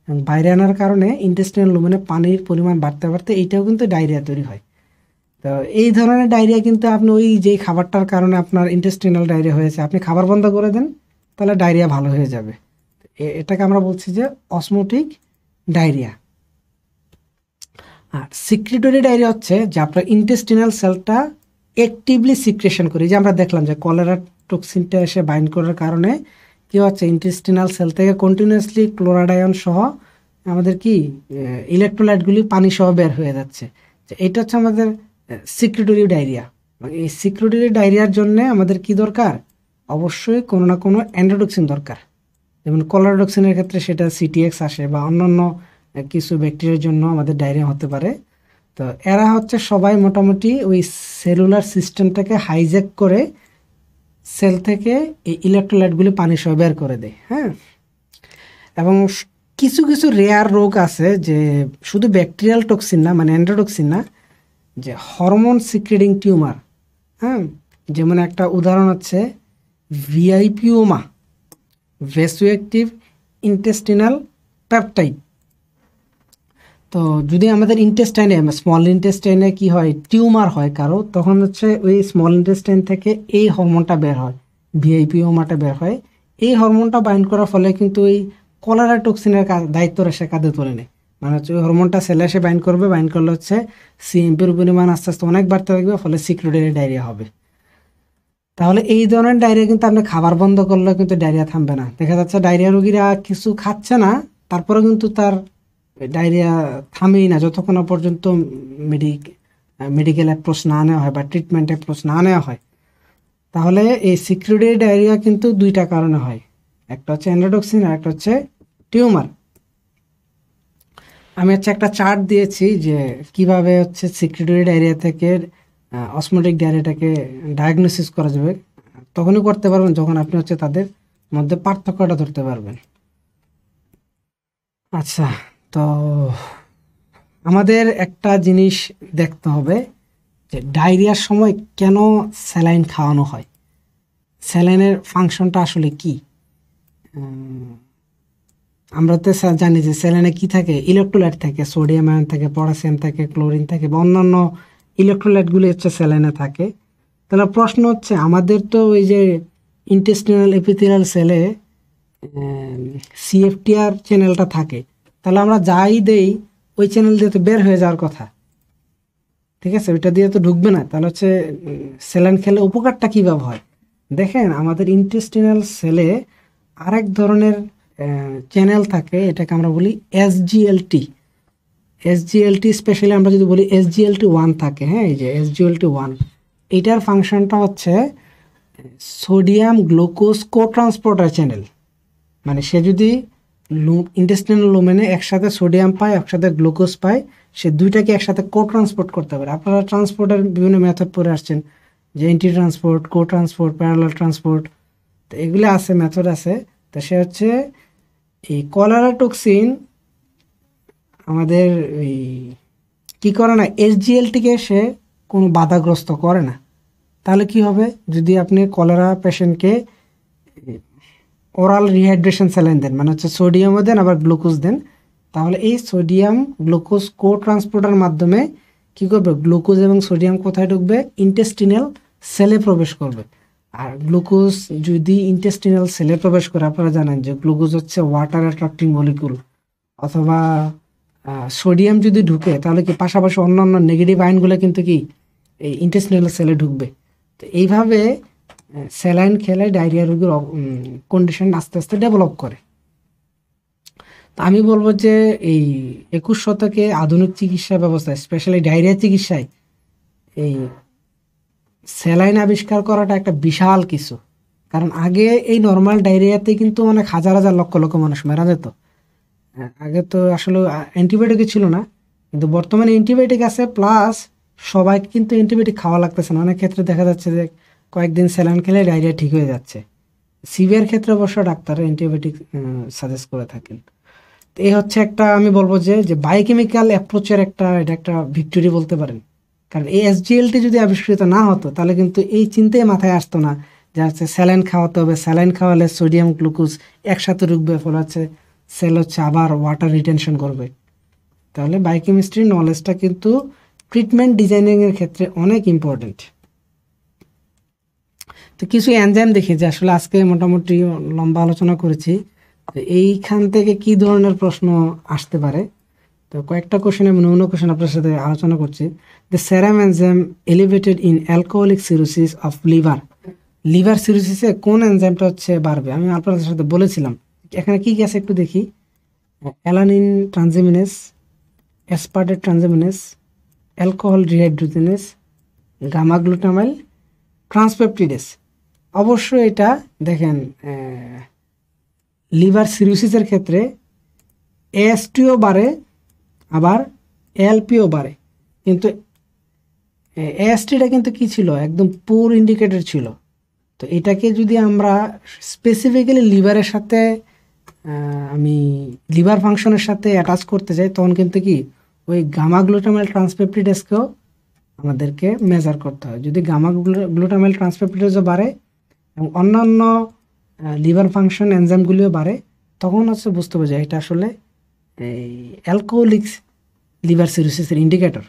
এবং বাইরে আনার কারণে ইন্টেস্টিনাল লুমেনে পানির পরিমাণ বাড়তে বাড়তে এইটাও কিন্তু ডায়রিয়া তৈরি হয়। তো এই ধরনের ডায়রিয়া কিন্তু আপনি ওই যেই খাবারটার কারণে আপনার ইন্টেস্টিনাল ডায়রিয়া হয়েছে, আপনি খাবার বন্ধ করে দেন, তাহলে ডায়রিয়া ভালো হয়ে যাবে। এটাকে আমরা বলছি যে অসমোটিক ডায়রিয়া। আর সিক্রেটরি ডায়রিয়া হচ্ছে যে আপনার ইন্টেস্টিনাল সেলটা অ্যাক্টিভলি সিক্রেশন করে, যে আমরা দেখলাম যে কলেরা টক্সিনটা এসে বাইন্ড করার কারণে কি হচ্ছে, ইন্টেস্টিনাল সেল থেকে কন্টিনিউয়াসলি ক্লোরাইড আয়ন সহ আমাদের কি ইলেকট্রোলাইটগুলি পানি সহ বের হয়ে যাচ্ছে। এটা হচ্ছে আমাদের সিক্রেটরি ডায়রিয়া। এই সিক্রেটরি ডায়রিয়ার জন্য আমাদের কি দরকার, অবশ্যই কোনো না কোনো অ্যান্টিটক্সিন দরকার। যেমন কলেরা টক্সিনের ক্ষেত্রে সেটা সিটিএক্স আসে, বা অন্যান্য কিছু ব্যাকটেরিয়ার জন্য আমাদের ডায়রিয়া হতে পারে। তো এরা হচ্ছে সবাই মোটামুটি ওই সেলুলার সিস্টেমটাকে হাইজ্যাক করে সেল থেকে এই ইলেকট্রোলাইটগুলি পানি সহ বের করে দেয়, হ্যাঁ। এবং কিছু কিছু রেয়ার রোগ আছে যে শুধু ব্যাকটেরিয়াল টক্সিন না, মানে অ্যান্টিটক্সিন না, যে হরমোন সিক্রেটিং টিউমার, হ্যাঁ। যেমন একটা উদাহরণ হচ্ছে ভিআইপিওমা, ভ্যাসোঅ্যাক্টিভ ইন্টেস্টিনাল পেপটাইড। তো যদি আমাদের ইন্টেস্টাইনে, স্মল ইন্টেস্টাইনে কি হয়, টিউমার হয় কারো, তখন হচ্ছে ওই স্মল ইন্টেস্টাইন থেকে এই হরমোনটা বের হয়, ভিআইপিওমাটা বের হয়। এই হরমোনটা বাইন্ড করার ফলে কিন্তু ওই কলেরা টক্সিনের দায়িত্বটা সে কাঁধে তুলে নেয়। মানে হচ্ছে ওই হরমোনটা সেলে এসে বাইন্ড করবে, বাইন্ড করলে হচ্ছে সিএমপির পরিমাণ আস্তে আস্তে অনেক বাড়তে থাকবে, ফলে সিক্রেটরি ডায়রিয়া হবে। তাহলে এই ধরনের ডায়রিয়া কিন্তু আপনি খাবার বন্ধ করলে কিন্তু ডায়রিয়া থামবে না। দেখা যাচ্ছে ডায়রিয়া রোগীরা কিছু খাচ্ছে না, তারপরে কিন্তু তার ডায়রিয়া থামেই না, যতক্ষণ না পর্যন্ত মেডিকেল অ্যাপ্রোচ না নেওয়া হয় বা ট্রিটমেন্ট অ্যাপ্রোচ না নেওয়া হয়। তাহলে এই সিক্রেটরি ডায়রিয়া কিন্তু দুইটা কারণে হয়, একটা হচ্ছে অ্যান্টিটক্সিন আর একটা হচ্ছে টিউমার। আমি হচ্ছে একটা চার্ট দিয়েছি যে কিভাবে হচ্ছে সিক্রেটরি ডায়রিয়া থেকে অসমোটিক ডায়রিয়াটাকে ডায়াগনোসিস করা যাবে। তখনই করতে পারবেন যখন আপনি হচ্ছে তাদের মধ্যে পার্থক্যটা ধরতে পারবেন। আচ্ছা, তো আমাদের একটা জিনিস দেখতে হবে যে ডায়রিয়ার সময় কেন স্যালাইন খাওয়ানো হয়, স্যালাইনের ফাংশনটা আসলে কি। আমরা তো জানি যে স্যালাইনে কি থাকে, ইলেকট্রোলাইট থাকে, সোডিয়াম আয়ন থাকে, পটাশিয়াম থাকে, ক্লোরিন থাকে, বা অন্যান্য ইলেকট্রোলাইটগুলি হচ্ছে স্যালাইনে থাকে। তাহলে প্রশ্ন হচ্ছে, আমাদের তো ওই যে ইন্টেস্টিনাল এপিথেলিয়াল সেলে সিএফটিআর চ্যানেলটা থাকে, তাহলে আমরা যাই দেই ওই চ্যানেল দিয়ে তো বের হয়ে যাওয়ার কথা, ঠিক আছে, ওইটা দিয়ে তো ঢুকবে না। তাহলে হচ্ছে স্যালাইন খেলে উপকারটা কীভাবে হয়, দেখেন আমাদের ইন্টেস্টিনাল সেলে আরেক ধরনের চ্যানেল থাকে, এটাকে আমরা বলি এসজিএলটি। এসজিএলটি স্পেশালি আমরা যদি বলি SGLT1 থাকে, হ্যাঁ, এই যে SGLT1, এইটার ফাংশনটা হচ্ছে সোডিয়াম গ্লুকোজ কোট্রান্সপোর্টার চ্যানেল। মানে সে যদি ইন্টেস্টিনাল লুমেনে একসাথে সোডিয়াম পায়, একসাথে গ্লুকোজ পায়, সে দুইটাকে একসাথে ট্রান্সপোর্ট করতে পারে। আপনারা ট্রান্সপোর্টের বিভিন্ন মেথড পড়ে আসছেন, যে anti transport, transport, parallel transport, তো এগুলো আছে, মেথড আছে। তো সে হচ্ছে এই কলেরা টক্সিন আমাদের এই কী করে না, SGLTকে সে কোনো বাধাগ্রস্ত করে না। তাহলে কি হবে, যদি আপনি কলেরা পেশেন্টকে ওরাল রিহাইড্রেশন স্যালাইন দেন, মানে হচ্ছে সোডিয়ামও দেন আবার গ্লুকোজ দেন, তাহলে এই সোডিয়াম গ্লুকোজ কো ট্রান্সপোর্টার মাধ্যমে কি করবে, গ্লুকোজ এবং সোডিয়াম কোথায় ঢুকবে, ইন্টেস্টিনাল সেলে প্রবেশ করবে। আর গ্লুকোজ যদি ইন্টেস্টিনাল সেলে প্রবেশ করে, আপনারা জানেন যে গ্লুকোজ হচ্ছে ওয়াটার অ্যাট্রাক্টিং মলিকুল, অথবা সোডিয়াম যদি ঢুকে তাহলে কি পাশাপাশি অন্যান্য নেগেটিভ আয়নগুলো কিন্তু কি এই ইন্টেস্টিনাল সেলে ঢুকবে। তো এইভাবে স্যালাইন খেলে ডায়রিয়া রোগীর কন্ডিশন আস্তে আস্তে ডেভেলপ করে। তা আমি বলবো যে এই 21 শতকে আধুনিক চিকিৎসা ব্যবস্থায়, স্পেশালি ডায়রিয়া চিকিৎসায়, এই স্যালাইন আবিষ্কার করাটা একটা বিশাল কিছু। কারণ আগে এই নর্মাল ডায়রিয়াতে কিন্তু অনেক হাজার হাজার লক্ষ লক্ষ মানুষ মারা যেত। আগে তো আসলে অ্যান্টিবায়োটিক ছিল না, কিন্তু বর্তমানে অ্যান্টিবায়োটিক আছে, প্লাস সবাইকে কিন্তু অ্যান্টিবায়োটিক খাওয়া লাগতেছে না। অনেক ক্ষেত্রে দেখা যাচ্ছে যে কয়েকদিন স্যালাইন খেলে ডায়রিয়া ঠিক হয়ে যাচ্ছে। সিভিয়ার ক্ষেত্রে অবশ্য ডাক্তার অ্যান্টিবায়োটিক সাজেস্ট করে থাকেন। এই হচ্ছে একটা, আমি বলবো যে যে বায়োকেমিক্যাল অ্যাপ্রোচের এটা একটা ভিক্টোরি বলতে পারেন। কারণ এই এসজিএলটি যদি আবিষ্কৃত না হতো তাহলে কিন্তু এই চিন্তাই মাথায় আসতো না যে হচ্ছে স্যালাইন খাওয়াতে হবে, স্যালাইন খাওয়ালে সোডিয়াম গ্লুকোজ একসাথে ঢুকবে, ফলে হচ্ছে সেল হচ্ছে আবার ওয়াটার রিটেনশন করবে। তাহলে বায়োকেমিস্ট্রির নলেজটা কিন্তু ট্রিটমেন্ট ডিজাইনিংয়ের ক্ষেত্রে অনেক ইম্পর্টেন্ট। তো কিছু এনজাইম দেখি যে আসলে আজকে মোটামুটি লম্বা আলোচনা করেছি, এইখান থেকে কি ধরনের প্রশ্ন আসতে পারে। তো কয়েকটা কোশ্চেন, আমি নমুনা কোশ্চেন আপনার সাথে আলোচনা করছি। The serum enzyme elevated in alcoholic cirrhosis of liver. Liver সিরোসিসে কোন এনজাইমটা হচ্ছে বাড়বে, আমি আপনাদের সাথে বলেছিলাম। এখানে কি কি আছে একটু দেখি। Alanine transaminase, aspartate transaminase, alcohol dehydrogenase, gamma glutamyl transpeptidase. অবশ্যই এটা দেখেন লিভার সিরোসিসের ক্ষেত্রে এএসটিও বাড়ে, আবার এএলপিও বাড়ে। কিন্তু এএসটিটা কিন্তু কি ছিল, একদম পুর ইন্ডিকেটর ছিল। তো এটাকে যদি আমরা স্পেসিফিক্যালি লিভারের সাথে আমি লিভার ফাংশনের সাথে অ্যাটাচ করতে চাই, তখন কিন্তু কি ওই গামা গ্লুটামাইল ট্রান্সপেপটিডেসকেও আমাদেরকে মেজার করতে হয়। যদি গামা গ্লুটামাইল ট্রান্সপেপটিডেসও বাড়ে এবং অন্যান্য লিভার ফাংশন এনজাইমগুলিও বাড়ে, তখন হচ্ছে বুঝতে হবে যে এটা আসলে এই অ্যালকোহলিক লিভার সিরোসিসের ইন্ডিকেটর।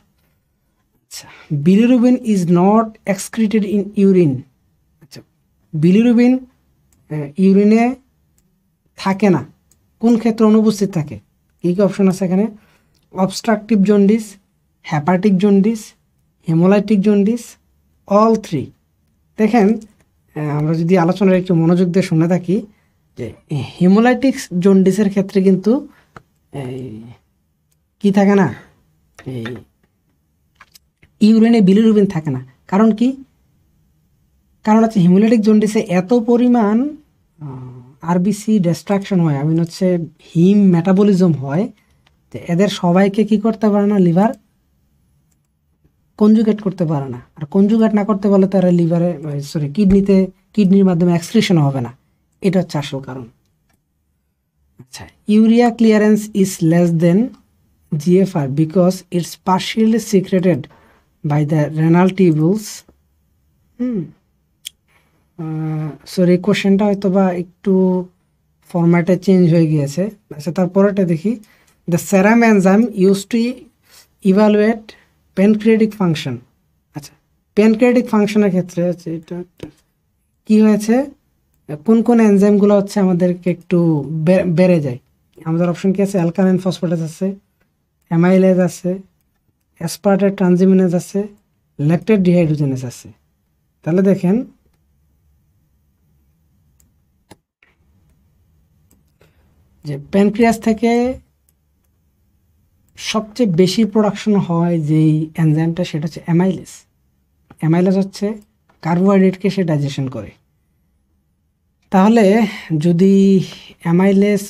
আচ্ছা, bilirubin is not excreted in urine. আচ্ছা, বিলিরুবিন ইউরিনে থাকে না, কোন ক্ষেত্রে অনুপস্থিত থাকে? কী কী অপশন আছে এখানে? Obstructive jaundice, hepatic jaundice, haemolytic jaundice, all three. দেখেন আমরা যদি আলোচনার একটু মনোযোগ দিয়ে শুনে থাকি যে হেমোলাইটিক জন্ডিসের ক্ষেত্রে কিন্তু কি থাকে না, এই ইউরিনে বিলিরুবিন থাকে না। কারণ কি? কারণ হচ্ছে হিমোলাইটিক জন্ডিসে এত পরিমাণ আরবিসি ডিস্ট্রাকশন হয়, আই মিন হচ্ছে হিম মেটাবলিজম হয়, যে এদের সবাইকে কি করতে পারে না, লিভার কনজুগেট করতে পারে না। আর কনজুগেট না করতে পারলে তারা লিভারে কিডনির মাধ্যমে এক্সক্রিশন হবে না। এটা হচ্ছে আসল কারণ। আচ্ছা, urea clearance is less than GFR because it's partially secreted by the renal tubules. Sorry, কোশ্চেনটা হয়তো বা একটু ফরম্যাটে চেঞ্জ হয়ে গিয়েছে। আচ্ছা, তারপরেটা দেখি। The serum enzyme use to evaluate pancreatic function. আচ্ছা, প্যানক্রিয়াটিক ফাংশনের ক্ষেত্রে হচ্ছে এটা কি হয়েছে, কোন কোন এনজাইমগুলো হচ্ছে আমাদেরকে একটু বেড়ে যায়। আমাদের অপশন কি আছে? অ্যালকালাইন ফসফেটেস আছে, অ্যামাইলেজ আছে, অ্যাসপার্টেট ট্রানজামিনেজ আছে, ল্যাকটেট ডিহাইড্রোজেনেস আছে। তাহলে দেখেন যে প্যানক্রিয়াস থেকে সবচেয়ে বেশি প্রোডাকশন হয় যেই এনজাইমটা, সেটা হচ্ছে অ্যামাইলেজ। অ্যামাইলেজ হচ্ছে কার্বোহাইড্রেটকে সে ডাইজেশন করে। তাহলে যদি অ্যামাইলেজ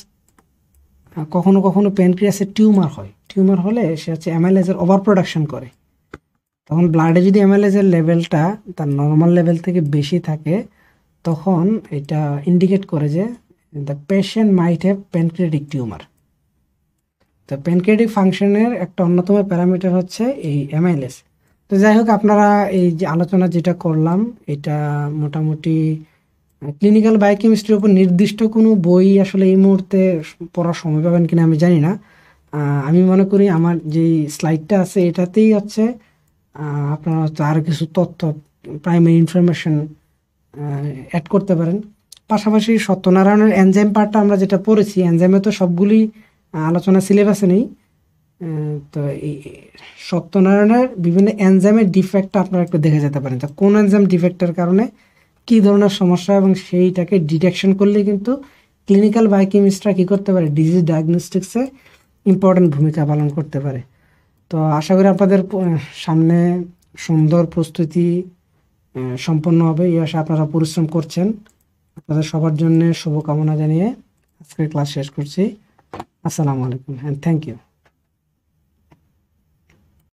কখনো কখনো প্যানক্রিয়াসের টিউমার হয়, টিউমার হলে সে হচ্ছে অ্যামাইলেজের ওভার প্রোডাকশন করে। তখন ব্লাডে যদি অ্যামাইলেজের লেভেলটা তার নর্মাল লেভেল থেকে বেশি থাকে, তখন এটা ইন্ডিকেট করে যে the patient might have pancreatic tumour. তো প্যানক্রিয়াটিক ফাংশনের একটা অন্যতম প্যারামিটার হচ্ছে এই অ্যামাইলেজ। তো যাই হোক, আপনারা এই যে আলোচনা যেটা করলাম, এটা মোটামুটি ক্লিনিক্যাল বায়োকেমিস্ট্রির উপর নির্দিষ্ট কোনো বই আসলে এই মুহূর্তে পড়ার সময় পাবেন কিনা আমি জানি না। আমি মনে করি আমার যে স্লাইডটা আছে এটাতেই হচ্ছে আপনারা হচ্ছে আরও কিছু তথ্য, প্রাইমারি ইনফরমেশন অ্যাড করতে পারেন। পাশাপাশি সত্যনারায়ণের এনজাইম পার্টটা আমরা যেটা পড়েছি, এনজাইমে তো সবগুলি আলোচনা সিলেবাসে নেই। তো এই সত্যনারায়ণের বিভিন্ন এনজাইমের ডিফেক্টটা আপনারা একটু দেখে যেতে পারেন, তো কোন এনজাইম ডিফেক্টের কারণে কী ধরনের সমস্যা, এবং সেইটাকে ডিটেকশন করলে কিন্তু ক্লিনিক্যাল বায়োকেমিস্টরা কী করতে পারে, ডিজিজ ডায়াগনস্টিক্সে ইম্পর্ট্যান্ট ভূমিকা পালন করতে পারে। তো আশা করি আপনাদের সামনে সুন্দর প্রস্তুতি সম্পন্ন হবে, এই আশা আপনারা পরিশ্রম করছেন। আপনাদের সবার জন্য শুভকামনা জানিয়ে আজকের ক্লাস শেষ করছি। আসসালামু আলাইকুম অ্যান্ড থ্যাংক ইউ।